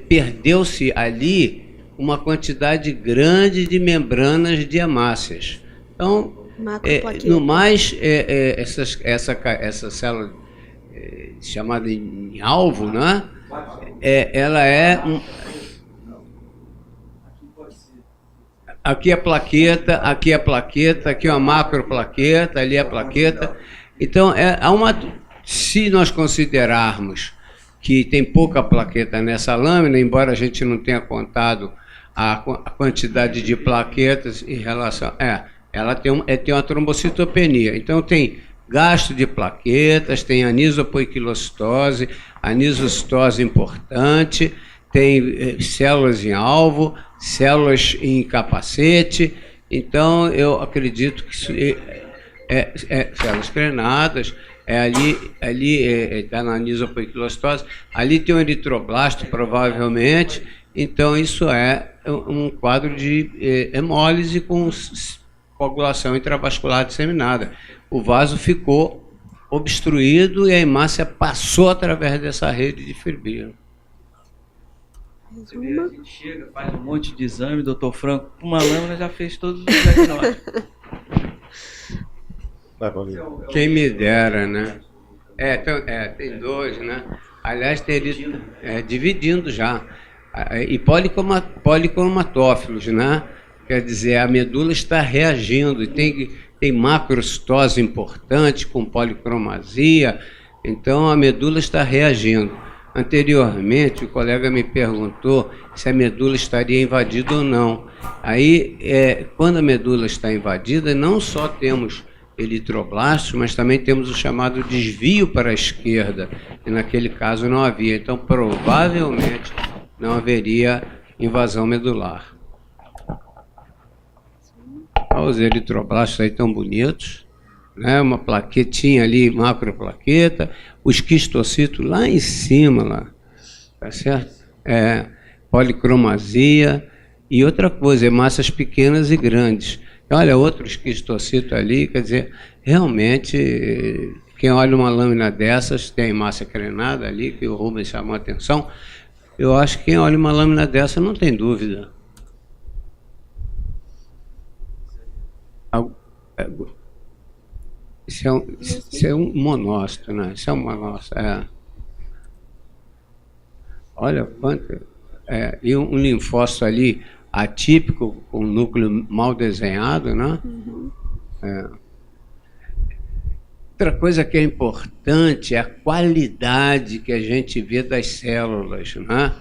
perdeu-se ali uma quantidade grande de membranas de hemácias. Então, no mais, essa célula chamada em alvo, né? Ela é aqui a plaqueta, aqui a plaqueta, aqui uma macroplaqueta, ali a plaqueta. Então, se nós considerarmos que tem pouca plaqueta nessa lâmina, embora a gente não tenha contado a quantidade de plaquetas em relação... ela tem uma trombocitopenia. Então, tem gasto de plaquetas, tem anisopoiquilocitose, anisocitose importante, tem células em alvo, células em capacete. Então, eu acredito que isso células crenadas, ali está na anisopoiquilocitose, ali tem um eritroblasto, provavelmente. Então, isso é um quadro de hemólise com coagulação intravascular disseminada. O vaso ficou obstruído e a hemácia passou através dessa rede de fibrina. Você vê, a gente chega, faz um monte de exame, doutor Franco, com uma lâmina já fez todos os diagnósticos. Vai, Paulinho. Quem me dera, né? Tem 2, né? Aliás, dividindo já. E policromatófilos, né? Quer dizer, a medula está reagindo e tem macrocitose importante com policromasia, então a medula está reagindo. Anteriormente, o colega me perguntou se a medula estaria invadida ou não. Aí, quando a medula está invadida, não só temos eritroblastos, mas também temos o chamado desvio para a esquerda, e naquele caso não havia. Então, provavelmente, não haveria invasão medular. Os eritroblastos aí tão bonitos, né? Uma plaquetinha ali, macroplaqueta, o esquistocito lá em cima, lá, tá certo? Policromasia e outra coisa, hemácias pequenas e grandes. Olha, outro esquistocito ali, quer dizer, realmente, quem olha uma lâmina dessas, tem a hemácia crenada ali, que o Rubens chamou a atenção, eu acho que quem olha uma lâmina dessa não tem dúvida. Isso é um monócito, né? Isso é um monócito, Olha quanto... e um linfócito ali atípico, com núcleo mal desenhado, né? Uhum. Outra coisa que é importante é a qualidade que a gente vê das células, né?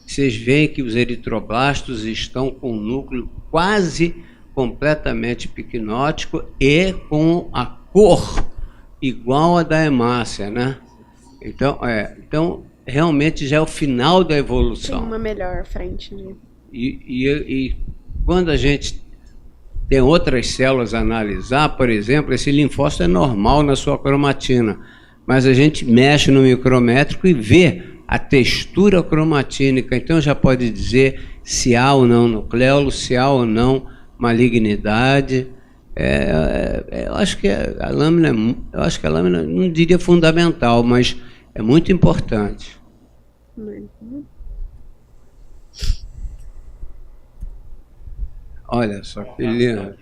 Vocês veem que os eritroblastos estão com um núcleo quase completamente piquenótico e com a cor igual a da hemácia, né? Então realmente já é o final da evolução. Tem uma melhor frente. Né? E quando a gente tem outras células a analisar, por exemplo, esse linfócito é normal na sua cromatina, mas a gente mexe no micrométrico e vê a textura cromatínica, então já pode dizer se há ou não nucleolo, se há ou não malignidade. Eu acho que a lâmina, não diria fundamental, mas é muito importante. Olha só que lindo.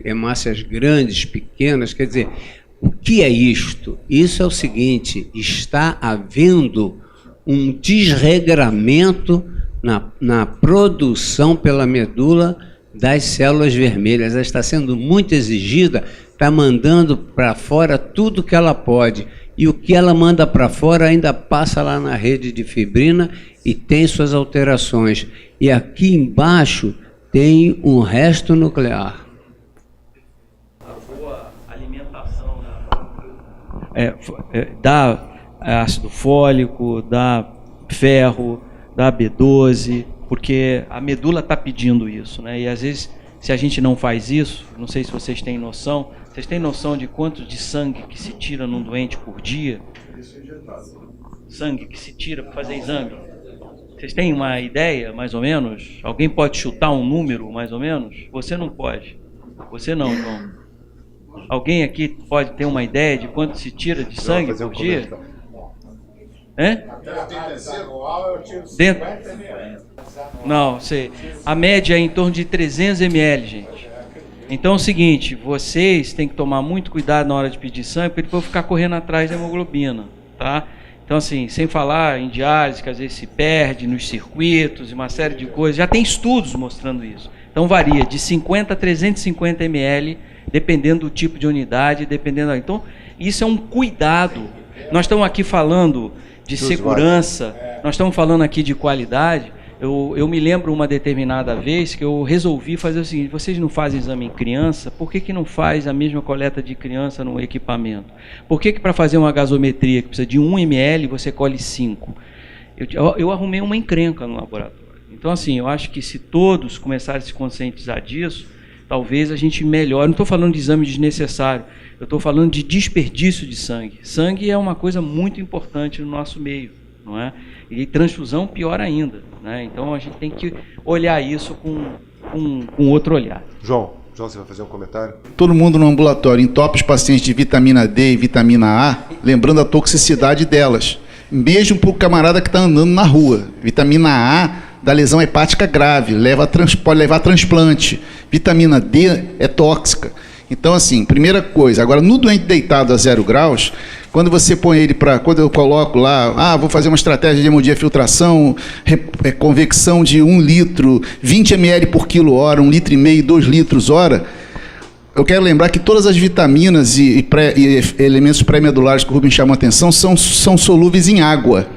Hemácias grandes, pequenas, quer dizer, o que é isto? Isso é o seguinte, está havendo um desregramento na produção pela medula das células vermelhas. Ela está sendo muito exigida, está mandando para fora tudo que ela pode. E o que ela manda para fora ainda passa lá na rede de fibrina e tem suas alterações. E aqui embaixo tem um resto nuclear. A boa alimentação dá ácido fólico, dá ferro, dá B12, porque a medula está pedindo isso, né? E às vezes, se a gente não faz isso, não sei se vocês têm noção, vocês têm noção de quanto de sangue que se tira num doente por dia? Sangue que se tira para fazer exame. Vocês têm uma ideia, mais ou menos? Alguém pode chutar um número, mais ou menos? Você não pode. Você não, João. Alguém aqui pode ter uma ideia de quanto se tira de sangue por dia? Dentro? Não, sei. A média é em torno de 300 ml, gente. Então é o seguinte, vocês têm que tomar muito cuidado na hora de pedir sangue, porque depois ficar correndo atrás da hemoglobina, tá? Então assim, sem falar em diálise, que às vezes se perde nos circuitos e uma série de coisas, já tem estudos mostrando isso. Então varia de 50 a 350 ml, dependendo do tipo de unidade, dependendo... Então isso é um cuidado. Nós estamos aqui falando de segurança, nós estamos falando aqui de qualidade. Eu me lembro uma determinada vez que eu resolvi fazer o seguinte: vocês não fazem exame em criança, por que não faz a mesma coleta de criança no equipamento? Por que para fazer uma gasometria que precisa de 1 ml você colhe 5? Eu arrumei uma encrenca no laboratório. Então assim, eu acho que se todos começarem a se conscientizar disso, talvez a gente melhore. Não estou falando de exame desnecessário, eu estou falando de desperdício de sangue. Sangue é uma coisa muito importante no nosso meio, não é? E transfusão pior ainda, né? Então a gente tem que olhar isso com outro olhar. João, João, você vai fazer um comentário? Todo mundo no ambulatório entope os pacientes de vitamina D e vitamina A, lembrando a toxicidade delas. Mesmo para o camarada que está andando na rua. Vitamina A da lesão hepática grave, pode levar a transplante. Vitamina D é tóxica. Então, assim, primeira coisa. Agora, no doente deitado a 0 graus, quando você põe ele para... Quando eu coloco lá, vou fazer uma estratégia de hemodiafiltração, convecção de 1 litro, 20 ml por quilo-hora, 1,5 litro, 2 litros hora, eu quero lembrar que todas as vitaminas e elementos pré-medulares que o Rubens chamou a atenção são solúveis em água.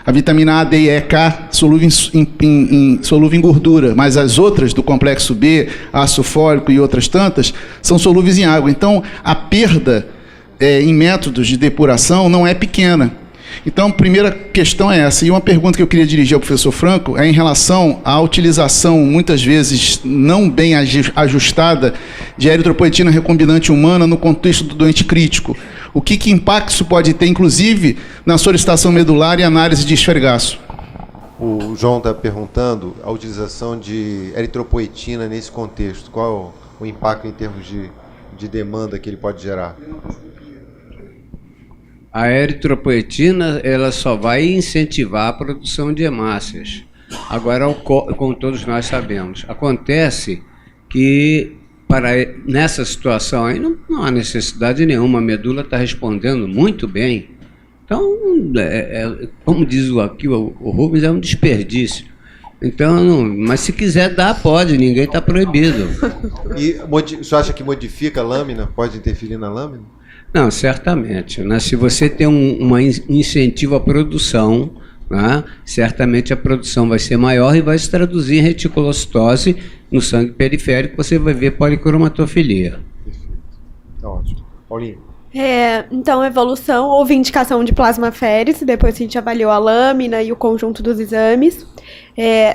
A vitamina A, D e E, K, solúvel em gordura, mas as outras, do complexo B, ácido fólico e outras tantas, são solúveis em água. Então, a perda em métodos de depuração não é pequena. Então, a primeira questão é essa. E uma pergunta que eu queria dirigir ao professor Franco é em relação à utilização, muitas vezes não bem ajustada, de eritropoetina recombinante humana no contexto do doente crítico. O que impacto isso pode ter, inclusive, na solicitação medular e análise de esfregaço? O João está perguntando a utilização de eritropoetina nesse contexto. Qual o impacto em termos de demanda que ele pode gerar? A eritropoetina, ela só vai incentivar a produção de hemácias. Agora, como todos nós sabemos, acontece que nessa situação aí não há necessidade nenhuma, a medula está respondendo muito bem. Então, como diz aqui o Rubens, é um desperdício. Então, mas se quiser dar, pode, ninguém está proibido. E o senhor acha que modifica a lâmina? Pode interferir na lâmina? Não, certamente. Né? Se você tem um incentivo à produção, né? Certamente a produção vai ser maior e vai se traduzir em reticulocitose no sangue periférico, você vai ver policromatofilia. Tá ótimo. Paulinho. Então, evolução, houve indicação de plasmaférese, depois que a gente avaliou a lâmina e o conjunto dos exames.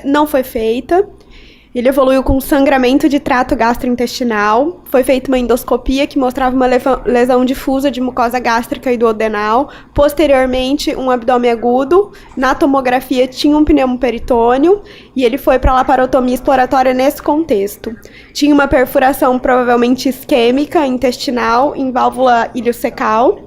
Não foi feita. Ele evoluiu com sangramento de trato gastrointestinal. Foi feita uma endoscopia que mostrava uma lesão difusa de mucosa gástrica e duodenal. Posteriormente, um abdômen agudo. Na tomografia, tinha um pneumoperitônio. E ele foi para laparotomia exploratória nesse contexto. Tinha uma perfuração provavelmente isquêmica intestinal em válvula iliocecal.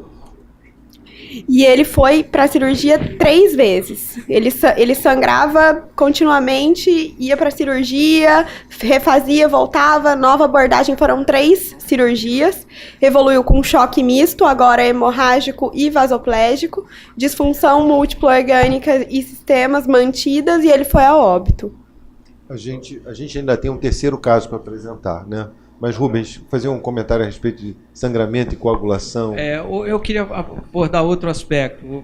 E ele foi para a cirurgia 3 vezes. Ele sangrava continuamente, ia para a cirurgia, refazia, voltava, nova abordagem. Foram 3 cirurgias. Evoluiu com choque misto, agora hemorrágico e vasoplégico, disfunção múltipla orgânica e sistemas mantidas, e ele foi a óbito. A gente ainda tem um terceiro caso para apresentar, né? Mas, Rubens, fazer um comentário a respeito de sangramento e coagulação. Eu queria abordar outro aspecto.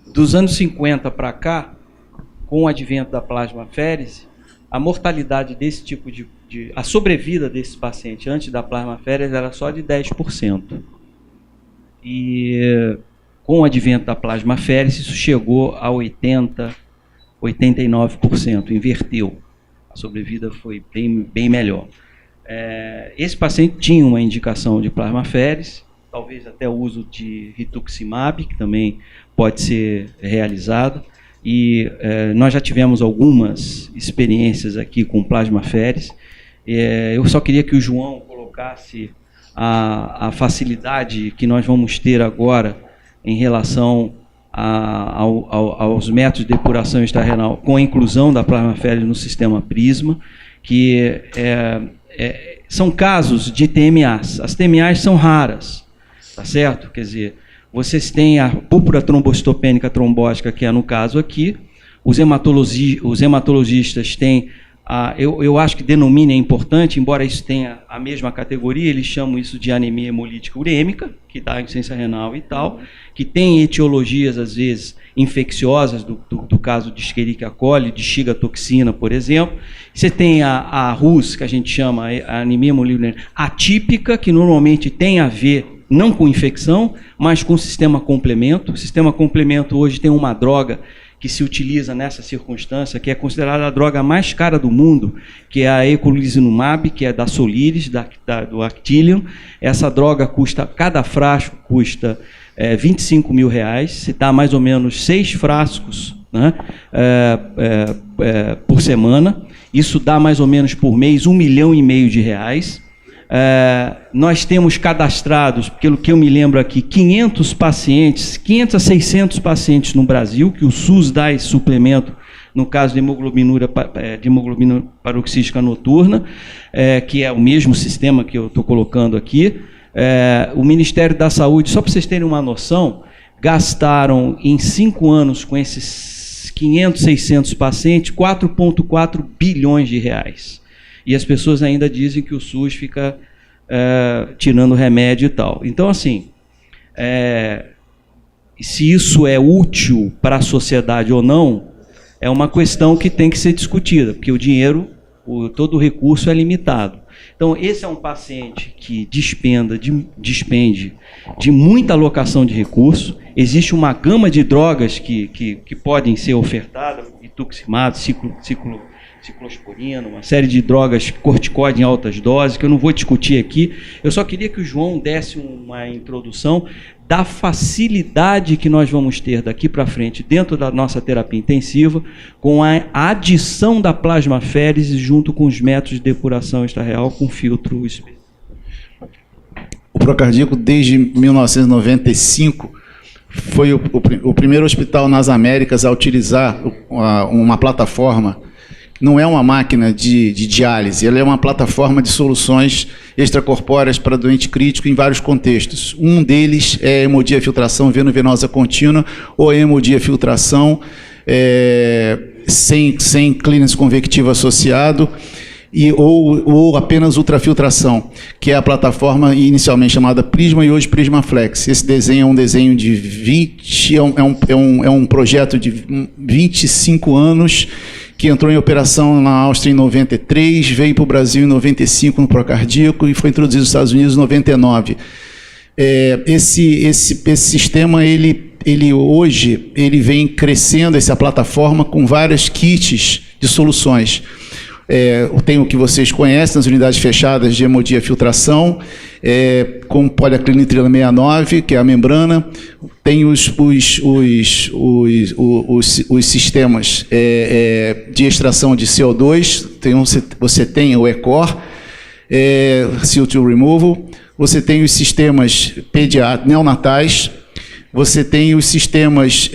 Dos anos 50 para cá, com o advento da plasmaférese, a mortalidade desse tipo a sobrevida desse paciente antes da plasmaférese era só de 10%. E com o advento da plasmaférese, isso chegou a 80%, 89%, inverteu. A sobrevida foi bem melhor. Esse paciente tinha uma indicação de plasmaférese, talvez até o uso de rituximab, que também pode ser realizado. E nós já tivemos algumas experiências aqui com plasmaférese. Eu só queria que o João colocasse a facilidade que nós vamos ter agora em relação aos métodos de depuração extrarrenal com a inclusão da plasmaférese no sistema Prisma, que são casos de TMAs. As TMAs são raras, tá certo? Quer dizer, vocês têm a púrpura trombocitopênica trombótica, que é no caso aqui, os hematologistas têm, eu acho que denomina é importante, embora isso tenha a mesma categoria, eles chamam isso de anemia hemolítica urêmica, que dá insuficiência renal e tal, que tem etiologias, às vezes, infecciosas, do caso de Escherichia coli, de chigatoxina, por exemplo. Você tem a RUS, que a gente chama a anemia hemolítica atípica, que normalmente tem a ver não com infecção, mas com sistema complemento. O sistema complemento hoje tem uma droga que se utiliza nessa circunstância, que é considerada a droga mais cara do mundo, que é a eculizumab, que é da Soliris, do Actelion. Essa droga cada frasco custa R$25 mil, se dá mais ou menos 6 frascos, né, por semana, Isso dá mais ou menos por mês R$1,5 milhão. Nós temos cadastrados, pelo que eu me lembro aqui, 500 a 600 pacientes no Brasil, que o SUS dá esse suplemento, no caso de hemoglobina paroxística noturna, que é o mesmo sistema que eu estou colocando aqui. O Ministério da Saúde, só para vocês terem uma noção, gastaram em 5 anos com esses 500, 600 pacientes, R$4,4 bilhões. E as pessoas ainda dizem que o SUS fica tirando remédio e tal. Então, assim, se isso é útil para a sociedade ou não, é uma questão que tem que ser discutida, porque o dinheiro, todo o recurso é limitado. Então, esse é um paciente que despende de muita alocação de recurso. Existe uma gama de drogas que podem ser ofertadas, rituximab, ciclosporina, uma série de drogas corticoide em altas doses, que eu não vou discutir aqui. Eu só queria que o João desse uma introdução da facilidade que nós vamos ter daqui para frente dentro da nossa terapia intensiva com a adição da plasmaférese junto com os métodos de depuração extrareal com filtro específico. O Procardíaco, desde 1995, foi o primeiro hospital nas Américas a utilizar uma plataforma. Não é uma máquina de diálise, ela é uma plataforma de soluções extracorpóreas para doente crítico em vários contextos. Um deles é a hemodiafiltração veno-venosa contínua ou a hemodiafiltração sem clearance convectivo associado ou apenas ultrafiltração, que é a plataforma inicialmente chamada Prisma e hoje Prisma Flex. Esse desenho é um desenho de 20, é um projeto de 25 anos, que entrou em operação na Áustria em 93, veio para o Brasil em 95 no Procardíaco e foi introduzido nos Estados Unidos em 99. Esse sistema, hoje, ele vem crescendo, essa plataforma, com várias kits de soluções. Tem o que vocês conhecem nas unidades fechadas de hemodiafiltração, com poliaclinitrila 69, que é a membrana. Tem os sistemas de extração de CO2, você tem o ECOR, CO2 Removal, você tem os sistemas neonatais, você tem os sistemas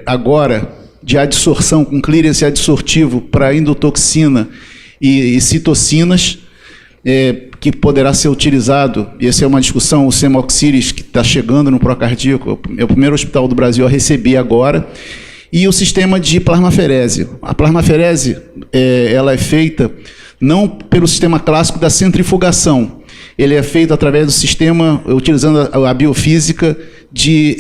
agora de adsorção com clearance adsortivo para endotoxina e citocinas, que poderá ser utilizado, e essa é uma discussão, o Semoxiris, que está chegando no Procardíaco, é o primeiro hospital do Brasil a receber agora, e o sistema de plasmaferese. A plasmaferese, ela é feita não pelo sistema clássico da centrifugação, ele é feito através do sistema, utilizando a biofísica de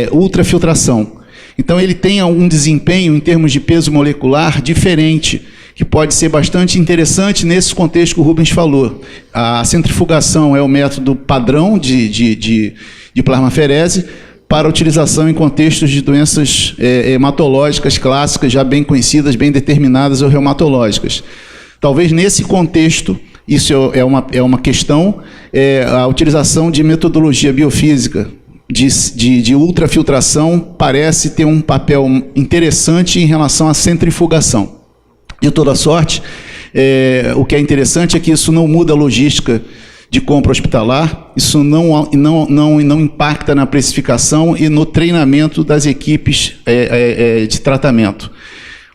ultrafiltração. Então, ele tem um desempenho, em termos de peso molecular, diferente, que pode ser bastante interessante nesse contexto que o Rubens falou. A centrifugação é o método padrão de plasmaferese para utilização em contextos de doenças hematológicas clássicas, já bem conhecidas, bem determinadas ou reumatológicas. Talvez nesse contexto, isso é uma questão, a utilização de metodologia biofísica, de ultrafiltração, parece ter um papel interessante em relação à centrifugação. De toda sorte, o que é interessante é que isso não muda a logística de compra hospitalar, isso não impacta na precificação e no treinamento das equipes de tratamento.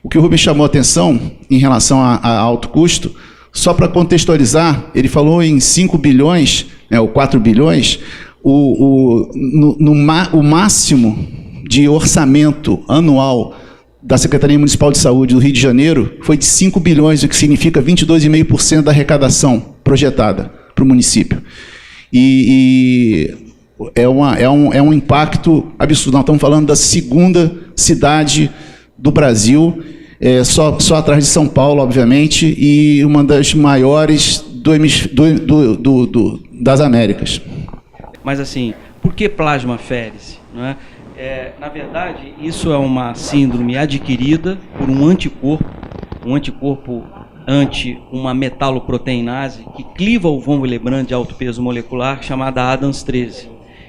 O que o Rubens chamou a atenção em relação a alto custo, só para contextualizar, ele falou em 5 bilhões, ou 4 bilhões, o máximo de orçamento anual da Secretaria Municipal de Saúde do Rio de Janeiro foi de 5 bilhões, o que significa 22,5% da arrecadação projetada para o município. E é um impacto absurdo. Nós estamos falando da segunda cidade do Brasil, só atrás de São Paulo, obviamente, e uma das maiores das Américas. Mas assim, por que plasmaférese? Não é? Na verdade, isso é uma síndrome adquirida por um anticorpo ante uma metaloproteinase que cliva o von Willebrand de alto peso molecular, chamada ADAMS13.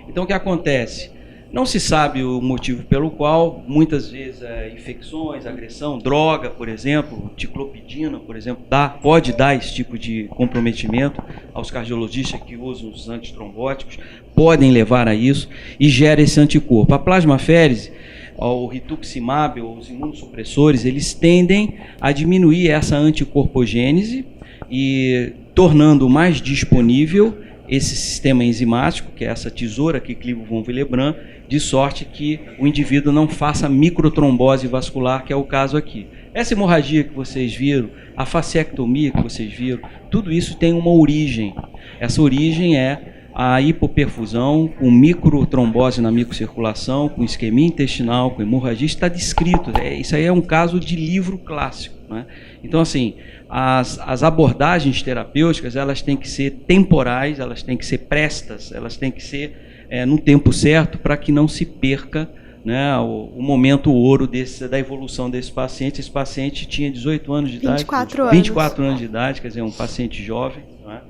Então, o que acontece? Não se sabe o motivo pelo qual, muitas vezes, infecções, agressão, droga, por exemplo, ticlopidina, por exemplo, pode dar esse tipo de comprometimento aos cardiologistas que usam os antitrombóticos, podem levar a isso e gera esse anticorpo. A plasmaférese, o rituximab, ou os imunossupressores, eles tendem a diminuir essa anticorpogênese e tornando mais disponível esse sistema enzimático, que é essa tesoura que Clivo von Willebrand, de sorte que o indivíduo não faça microtrombose vascular, que é o caso aqui. Essa hemorragia que vocês viram, a fasciectomia que vocês viram, tudo isso tem uma origem. Essa origem é a hipoperfusão com microtrombose na microcirculação, com isquemia intestinal, com hemorragia, está descrito. Isso aí é um caso de livro clássico, né? Então, assim, as abordagens terapêuticas, elas têm que ser temporais, elas têm que ser prestas, elas têm que ser no tempo certo, para que não se perca, né, o momento ouro da evolução desse paciente. Esse paciente tinha 18 anos de idade. 24 anos de idade, quer dizer, um paciente jovem, né,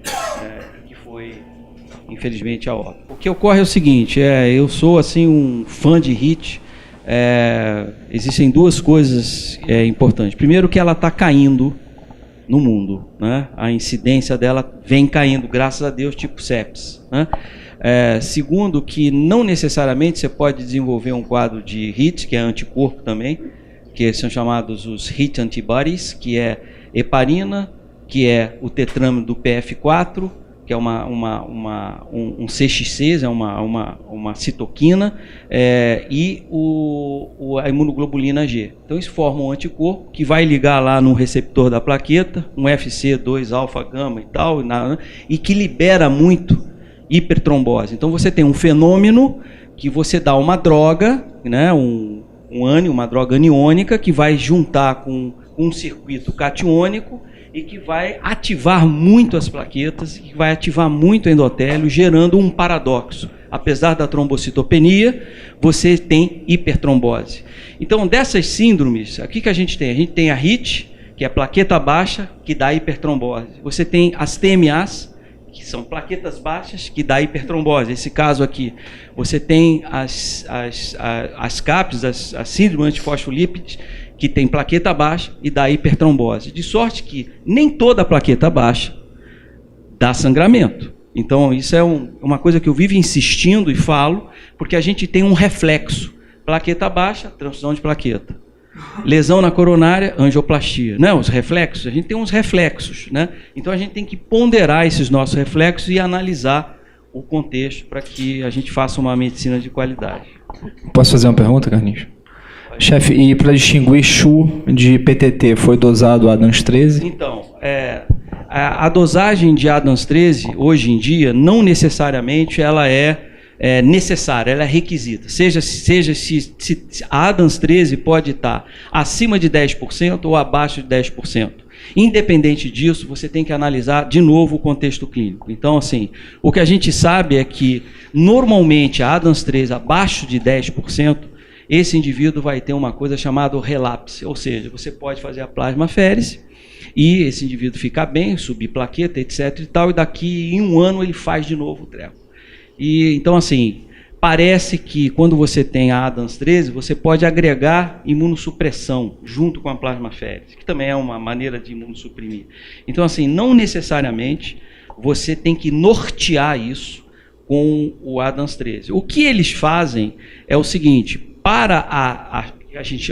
que foi, infelizmente, a óbito. O que ocorre é o seguinte, eu sou assim um fã de HIT. Existem duas coisas importantes. Primeiro, que ela está caindo no mundo, né? A incidência dela vem caindo, graças a Deus, tipo sepsis, né? Segundo, que não necessariamente você pode desenvolver um quadro de HIT, que é anticorpo também, que são chamados os HIT antibodies, que é heparina, que é o tetrâmero do PF4, que é um CXC, é uma citoquina, e a imunoglobulina G. Então, isso forma um anticorpo que vai ligar lá no receptor da plaqueta, um FC2 alfa gama e tal, e que libera muito hipertrombose. Então, você tem um fenômeno que você dá uma droga, né, uma droga aniônica, que vai juntar com um circuito catiônico, e que vai ativar muito as plaquetas, que vai ativar muito o endotélio, gerando um paradoxo. Apesar da trombocitopenia, você tem hipertrombose. Então, dessas síndromes, aqui que a gente tem a HIT, que é a plaqueta baixa, que dá hipertrombose. Você tem as TMAs, que são plaquetas baixas, que dá hipertrombose. Esse caso aqui, você tem as CAPs, as síndrome antifosfolípides, que tem plaqueta baixa e dá hipertrombose. De sorte que nem toda plaqueta baixa dá sangramento. Então, isso é uma coisa que eu vivo insistindo e falo, porque a gente tem um reflexo. Plaqueta baixa, transfusão de plaqueta. Lesão na coronária, angioplastia. Né? Os reflexos, a gente tem uns reflexos, né? Então, a gente tem que ponderar esses nossos reflexos e analisar o contexto para que a gente faça uma medicina de qualidade. Posso fazer uma pergunta, Carlinhos? Chefe, e para distinguir CHU de PTT, foi dosado ADAMS 13? Então, a dosagem de ADAMS 13, hoje em dia, não necessariamente ela é necessária, ela é requisita. Seja se a ADAMS 13 pode estar acima de 10% ou abaixo de 10%. Independente disso, você tem que analisar de novo o contexto clínico. Então, assim, o que a gente sabe é que, normalmente, a ADAMS 13 abaixo de 10%, esse indivíduo vai ter uma coisa chamada relapse, ou seja, você pode fazer a plasmaférese e esse indivíduo ficar bem, subir plaqueta, etc. e tal, e daqui em um ano ele faz de novo o treco. E, então, assim, parece que quando você tem a ADAMS 13, você pode agregar imunossupressão junto com a plasmaférese, que também é uma maneira de imunossuprimir. Então, assim, não necessariamente você tem que nortear isso com o ADAMS 13. O que eles fazem é o seguinte: para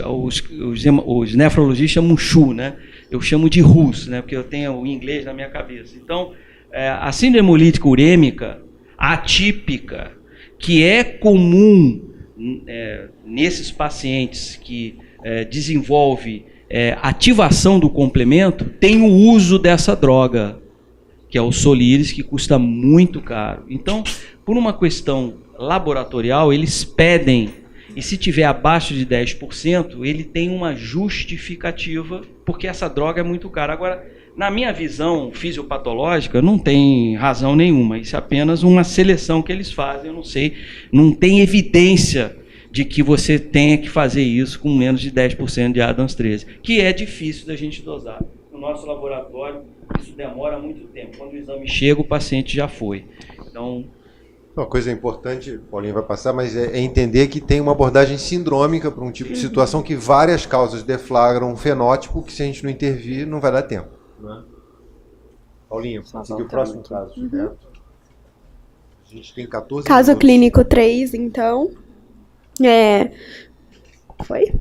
os nefrologistas chamam CHU, né? Eu chamo de RUS, né? Porque eu tenho o inglês na minha cabeça. Então, a síndrome hemolítica urêmica atípica, que é comum nesses pacientes que desenvolve ativação do complemento, tem o uso dessa droga, que é o Soliris, que custa muito caro. Então, por uma questão laboratorial, eles pedem, e se tiver abaixo de 10%, ele tem uma justificativa, porque essa droga é muito cara. Agora, na minha visão fisiopatológica, não tem razão nenhuma. Isso é apenas uma seleção que eles fazem, eu não sei. Não tem evidência de que você tenha que fazer isso com menos de 10% de ADAMS 13, que é difícil da gente dosar. No nosso laboratório, isso demora muito tempo. Quando o exame chega, o paciente já foi. Então, Uma coisa importante, Paulinho vai passar, mas é entender que tem uma abordagem sindrômica para um tipo de situação que várias causas deflagram um fenótipo que, se a gente não intervir, não vai dar tempo. Né? Paulinho, seguir o próximo caso. Certo? A gente tem 14 Caso minutos. clínico 3, então. Foi?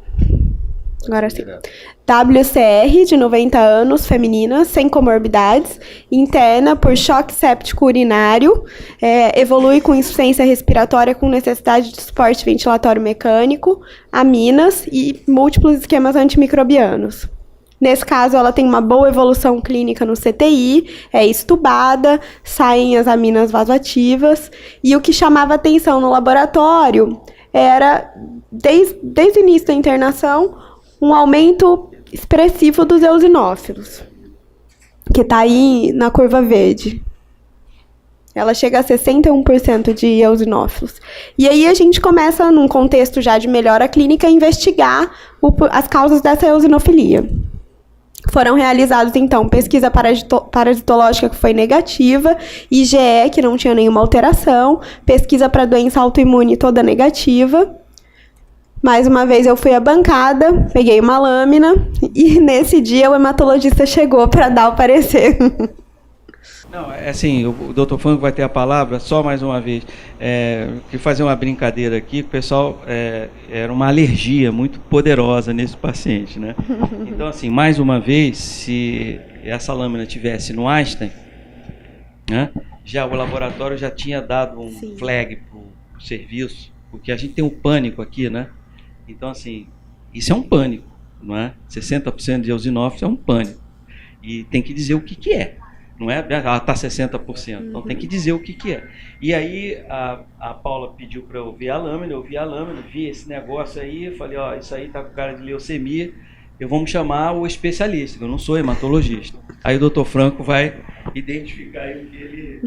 Agora sim. WCR, de 90 anos, feminina, sem comorbidades, interna por choque séptico urinário, evolui com insuficiência respiratória com necessidade de suporte ventilatório mecânico, aminas e múltiplos esquemas antimicrobianos. Nesse caso, ela tem uma boa evolução clínica no CTI, é estubada, saem as aminas vasoativas, e o que chamava atenção no laboratório era, desde o início da internação, um aumento expressivo dos eosinófilos, que está aí na curva verde. Ela chega a 61% de eosinófilos. E aí a gente começa, num contexto já de melhora clínica, a investigar as causas dessa eosinofilia. Foram realizados, então, pesquisa parasitológica que foi negativa, IgE, que não tinha nenhuma alteração, pesquisa para doença autoimune toda negativa. Mais uma vez eu fui à bancada, peguei uma lâmina e nesse dia o hematologista chegou para dar o parecer. Não, é assim, o Dr. Franco vai ter a palavra só mais uma vez. Queria fazer uma brincadeira aqui, o pessoal era uma alergia muito poderosa nesse paciente, né? Então, assim, mais uma vez, se essa lâmina tivesse no Einstein, né, já o laboratório já tinha dado um flag para o serviço, porque a gente tem um pânico aqui, né? Então, assim, isso é um pânico, não é? 60% de eosinófilos é um pânico. E tem que dizer o que é. Não é? Está 60%. Então tem que dizer o que é. E aí a Paula pediu para eu ver a lâmina, eu vi a lâmina, vi esse negócio aí, falei, ó, isso aí tá com cara de leucemia, vamos chamar o especialista, eu não sou hematologista. Aí o Dr. Franco vai identificar aí o que ele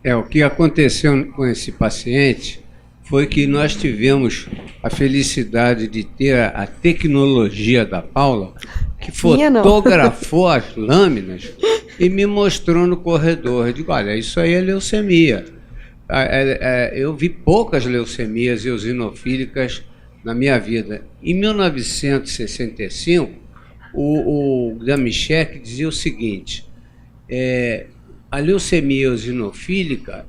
viu. O que aconteceu com esse paciente foi que nós tivemos a felicidade de ter a tecnologia da Paula, que fotografou as lâminas e me mostrou no corredor. Eu digo, olha, isso aí é leucemia. Eu vi poucas leucemias eosinofílicas na minha vida. Em 1965, o Damischek dizia o seguinte, a leucemia eosinofílica,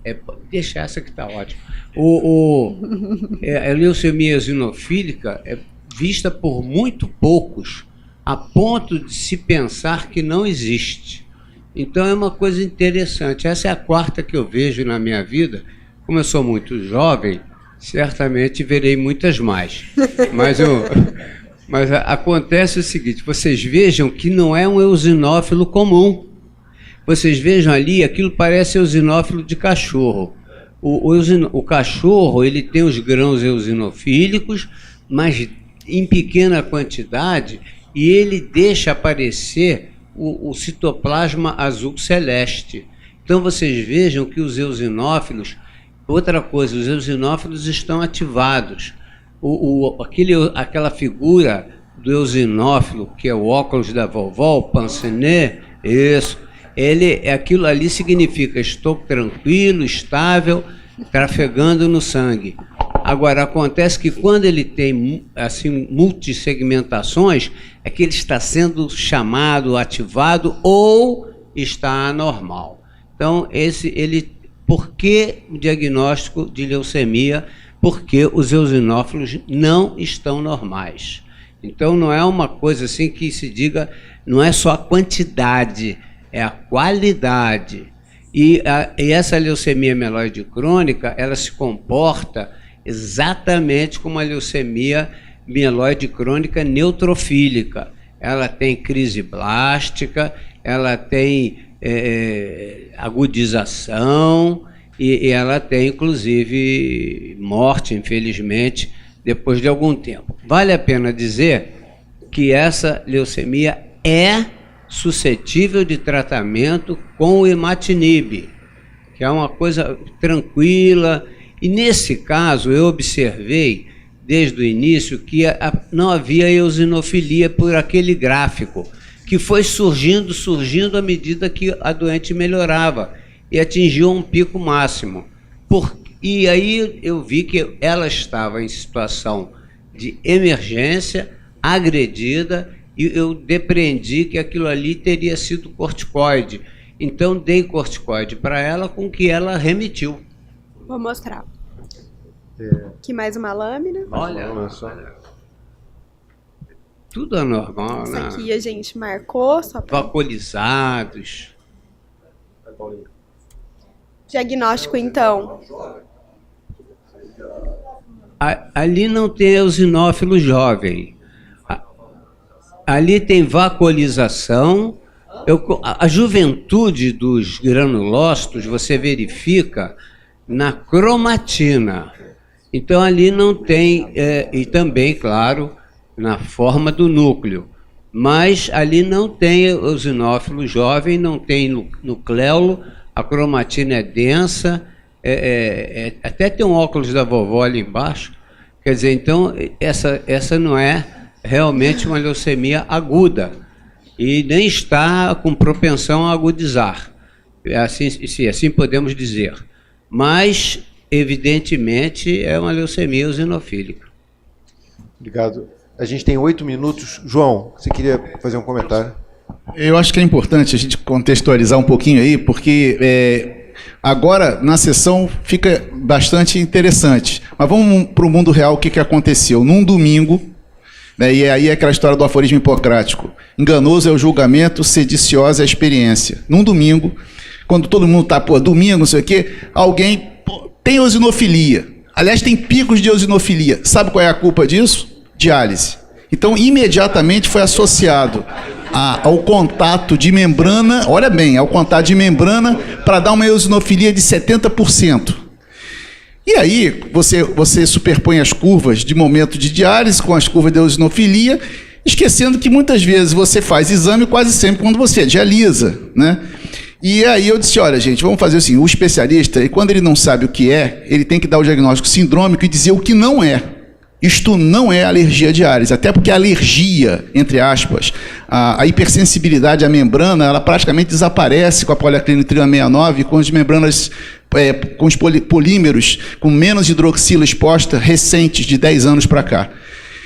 deixa essa que está ótima, a leucemia eosinofílica é vista por muito poucos, a ponto de se pensar que não existe. Então é uma coisa interessante. Essa é a quarta que eu vejo na minha vida. Como eu sou muito jovem, certamente verei muitas mais. Mas acontece o seguinte, vocês vejam que não é um eosinófilo comum. Vocês vejam ali, aquilo parece eosinófilo de cachorro. O cachorro, ele tem os grãos eosinofílicos, mas em pequena quantidade, e ele deixa aparecer o citoplasma azul celeste. Então vocês vejam que os eosinófilos, outra coisa, os eosinófilos estão ativados. Aquela figura do eosinófilo, que é o óculos da vovó, o pince-nez, isso, aquilo ali significa estou tranquilo, estável, trafegando no sangue. Agora, acontece que quando ele tem assim, multissegmentações, é que ele está sendo chamado, ativado ou está anormal. Então, por que o diagnóstico de leucemia? Porque os eosinófilos não estão normais. Então, não é uma coisa assim que se diga, não é só a quantidade, é a qualidade. E essa leucemia mieloide crônica, ela se comporta exatamente como a leucemia mieloide crônica neutrofílica. Ela tem crise blástica, ela tem agudização e ela tem, inclusive, morte, infelizmente, depois de algum tempo. Vale a pena dizer que essa leucemia é suscetível de tratamento com o imatinib, que é uma coisa tranquila. E nesse caso eu observei desde o início que não havia eosinofilia por aquele gráfico, que foi surgindo à medida que a doente melhorava e atingiu um pico máximo. E aí eu vi que ela estava em situação de emergência, agredida, e eu depreendi que aquilo ali teria sido corticoide. Então dei corticoide para ela, com que ela remitiu. Vou mostrar. Aqui mais uma lâmina. Olha só. Tudo é normal, Isso né? aqui a gente marcou. Só pra... Vacolizados. Diagnóstico, então. Ali não tem eosinófilo jovem. Ali tem vacolização. A juventude dos granulócitos você verifica na cromatina. Então ali não tem, e também, claro, na forma do núcleo. Mas ali não tem eosinófilo jovem, não tem nucleolo, a cromatina é densa, até tem um óculos da vovó ali embaixo. Quer dizer, então, essa não é realmente uma leucemia aguda e nem está com propensão a agudizar, se assim podemos dizer. Mas, evidentemente, é uma leucemia eosinofílica. Obrigado. A gente tem 8 minutos. João, você queria fazer um comentário? Eu acho que é importante a gente contextualizar um pouquinho aí, porque agora, na sessão, fica bastante interessante. Mas vamos para o mundo real, o que aconteceu. Num domingo, né, e aí é aquela história do aforismo hipocrático. Enganoso é o julgamento, sediciosa é a experiência. Num domingo, quando todo mundo está, domingo, não sei o quê, alguém tem eosinofilia. Aliás, tem picos de eosinofilia. Sabe qual é a culpa disso? Diálise. Então, imediatamente foi associado ao contato de membrana, olha bem, ao contato de membrana para dar uma eosinofilia de 70%. E aí, você superpõe as curvas de momento de diálise com as curvas de eosinofilia, esquecendo que muitas vezes você faz exame quase sempre quando você dialisa, né? E aí eu disse, olha, gente, vamos fazer assim, o especialista, quando ele não sabe o que é, ele tem que dar o diagnóstico sindrômico e dizer o que não é. Isto não é alergia à diálise, até porque a alergia, entre aspas, a hipersensibilidade à membrana, ela praticamente desaparece com a poliaclinitrina 69, com as membranas, com os polímeros com menos hidroxila exposta recentes, de 10 anos para cá.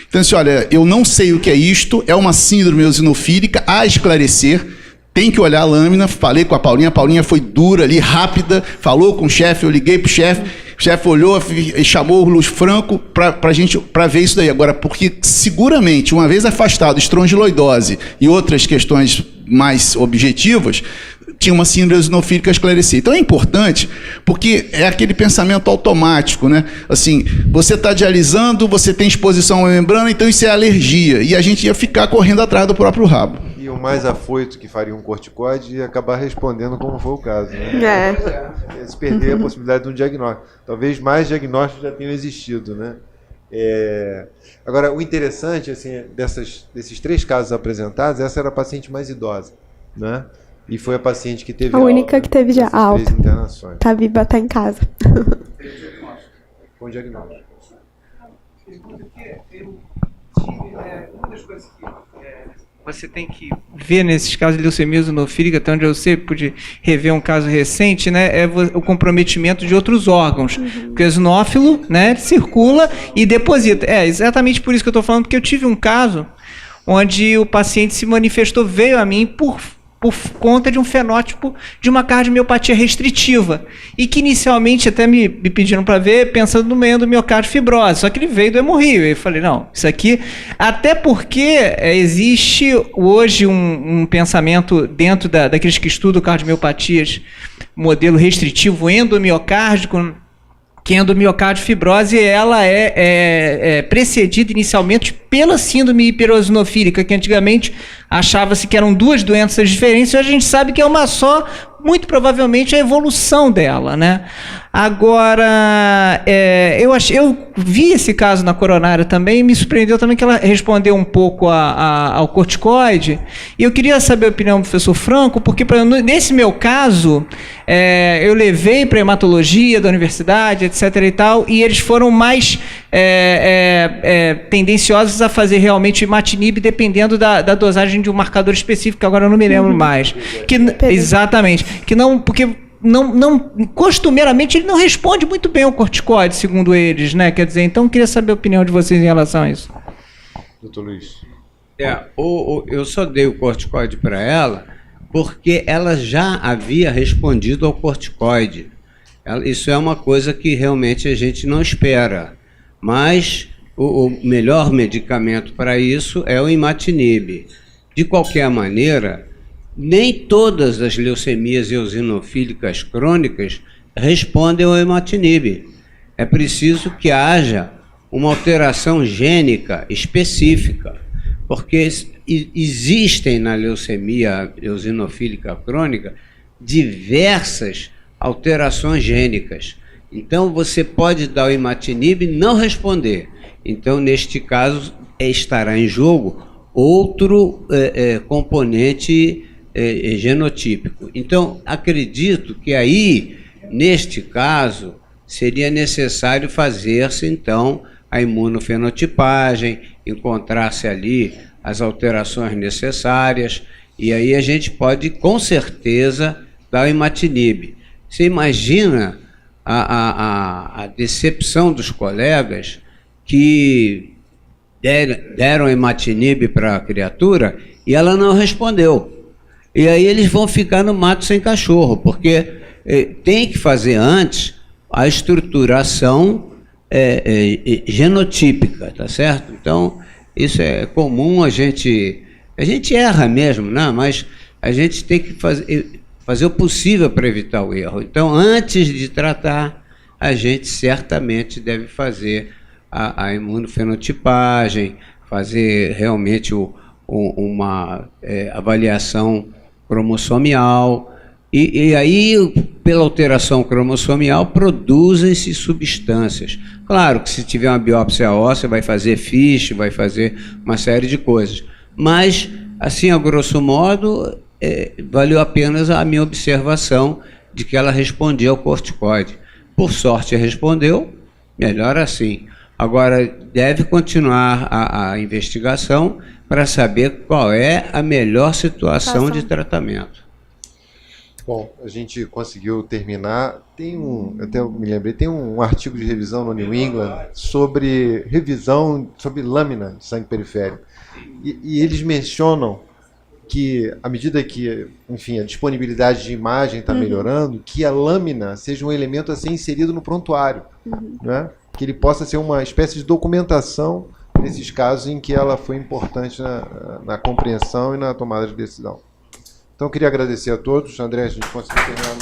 Então, assim, olha, eu não sei o que é isto, é uma síndrome eosinofílica a esclarecer, tem que olhar a lâmina, falei com a Paulinha foi dura ali, rápida, falou com o chefe, eu liguei para o chefe olhou e chamou o Luiz Franco para ver isso daí. Agora, porque seguramente, uma vez afastado estrongiloidose e outras questões mais objetivas, tinha uma síndrome eosinofílica a esclarecer. Então é importante, porque é aquele pensamento automático, né? Assim, você está dialisando, você tem exposição à membrana, então isso é alergia. E a gente ia ficar correndo atrás do próprio rabo. E o mais afoito que faria um corticoide ia acabar respondendo como foi o caso, né? Ia se perder a possibilidade de um diagnóstico. Talvez mais diagnósticos já tenham existido, né? Agora, o interessante, assim, desses 3 casos apresentados, essa era a paciente mais idosa, né? E foi a paciente que teve a única que teve já alta. 3 internações. Tá viva, tá em casa. Com diagnóstico. Uma das coisas que você tem que ver nesses casos de leucemia eosinofílica, até onde eu sei, pude rever um caso recente, né, é o comprometimento de outros órgãos. Porque o eosinófilo, né, circula e deposita. É exatamente por isso que eu estou falando, porque eu tive um caso onde o paciente se manifestou, veio a mim por conta de um fenótipo de uma cardiomiopatia restritiva. E que inicialmente até me pediram para ver, pensando no endomiocárdio fibrose. Só que ele veio do hemorrio. Eu falei, não, isso aqui... Até porque existe hoje um pensamento dentro daqueles que estudam cardiomiopatias, modelo restritivo endomiocárdico, que a endomiocárdio fibrose ela é precedida inicialmente pela síndrome hipereosinofílica, que antigamente achava-se que eram 2 doenças diferentes, e a gente sabe que é uma só, muito provavelmente a evolução dela, né? Agora, eu vi esse caso na coronária também, e me surpreendeu também que ela respondeu um pouco ao corticoide, e eu queria saber a opinião do professor Franco, porque nesse meu caso, eu levei para a hematologia da universidade, etc. e tal, e eles foram mais tendenciosos a fazer realmente imatinib, dependendo da dosagem de um marcador específico, que agora eu não me lembro mais. Exatamente. Que não, porque costumeiramente ele não responde muito bem ao corticoide, segundo eles, né? Quer dizer, então eu queria saber a opinião de vocês em relação a isso. Doutor Luiz. Eu só dei o corticoide para ela porque ela já havia respondido ao corticoide. Isso é uma coisa que realmente a gente não espera. Mas o melhor medicamento para isso é o imatinib. De qualquer maneira, nem todas as leucemias eosinofílicas crônicas respondem ao imatinib. É preciso que haja uma alteração gênica específica, porque existem na leucemia eosinofílica crônica diversas alterações gênicas. Então, você pode dar o imatinib e não responder. Então, neste caso, estará em jogo outro componente genotípico. Então, acredito que aí, neste caso, seria necessário fazer-se, então, a imunofenotipagem, encontrar-se ali as alterações necessárias, e aí a gente pode, com certeza, dar o imatinib. Você imagina a decepção dos colegas que deram imatinib para a criatura e ela não respondeu. E aí eles vão ficar no mato sem cachorro, porque tem que fazer antes a estruturação genotípica, tá certo? Então, isso é comum, a gente erra mesmo, né? Mas a gente tem que fazer o possível para evitar o erro. Então, antes de tratar, a gente certamente deve fazer a imunofenotipagem, fazer realmente uma avaliação cromossomial, e aí, pela alteração cromossomial, produzem-se substâncias. Claro que se tiver uma biópsia óssea, vai fazer FISH, vai fazer uma série de coisas. Mas, assim, a grosso modo, valeu apenas a minha observação de que ela respondia ao corticoide. Por sorte, respondeu, melhor assim. Agora, deve continuar a investigação para saber qual é a melhor situação de tratamento. Bom, a gente conseguiu terminar. Até eu me lembrei, tem um artigo de revisão no New England sobre lâmina de sangue periférico. E eles mencionam que, à medida que, enfim, a disponibilidade de imagem está melhorando, que a lâmina seja um elemento a ser inserido no prontuário, né? Que ele possa ser uma espécie de documentação nesses casos em que ela foi importante na compreensão e na tomada de decisão. Então, eu queria agradecer a todos. André, a gente conseguiu terminar no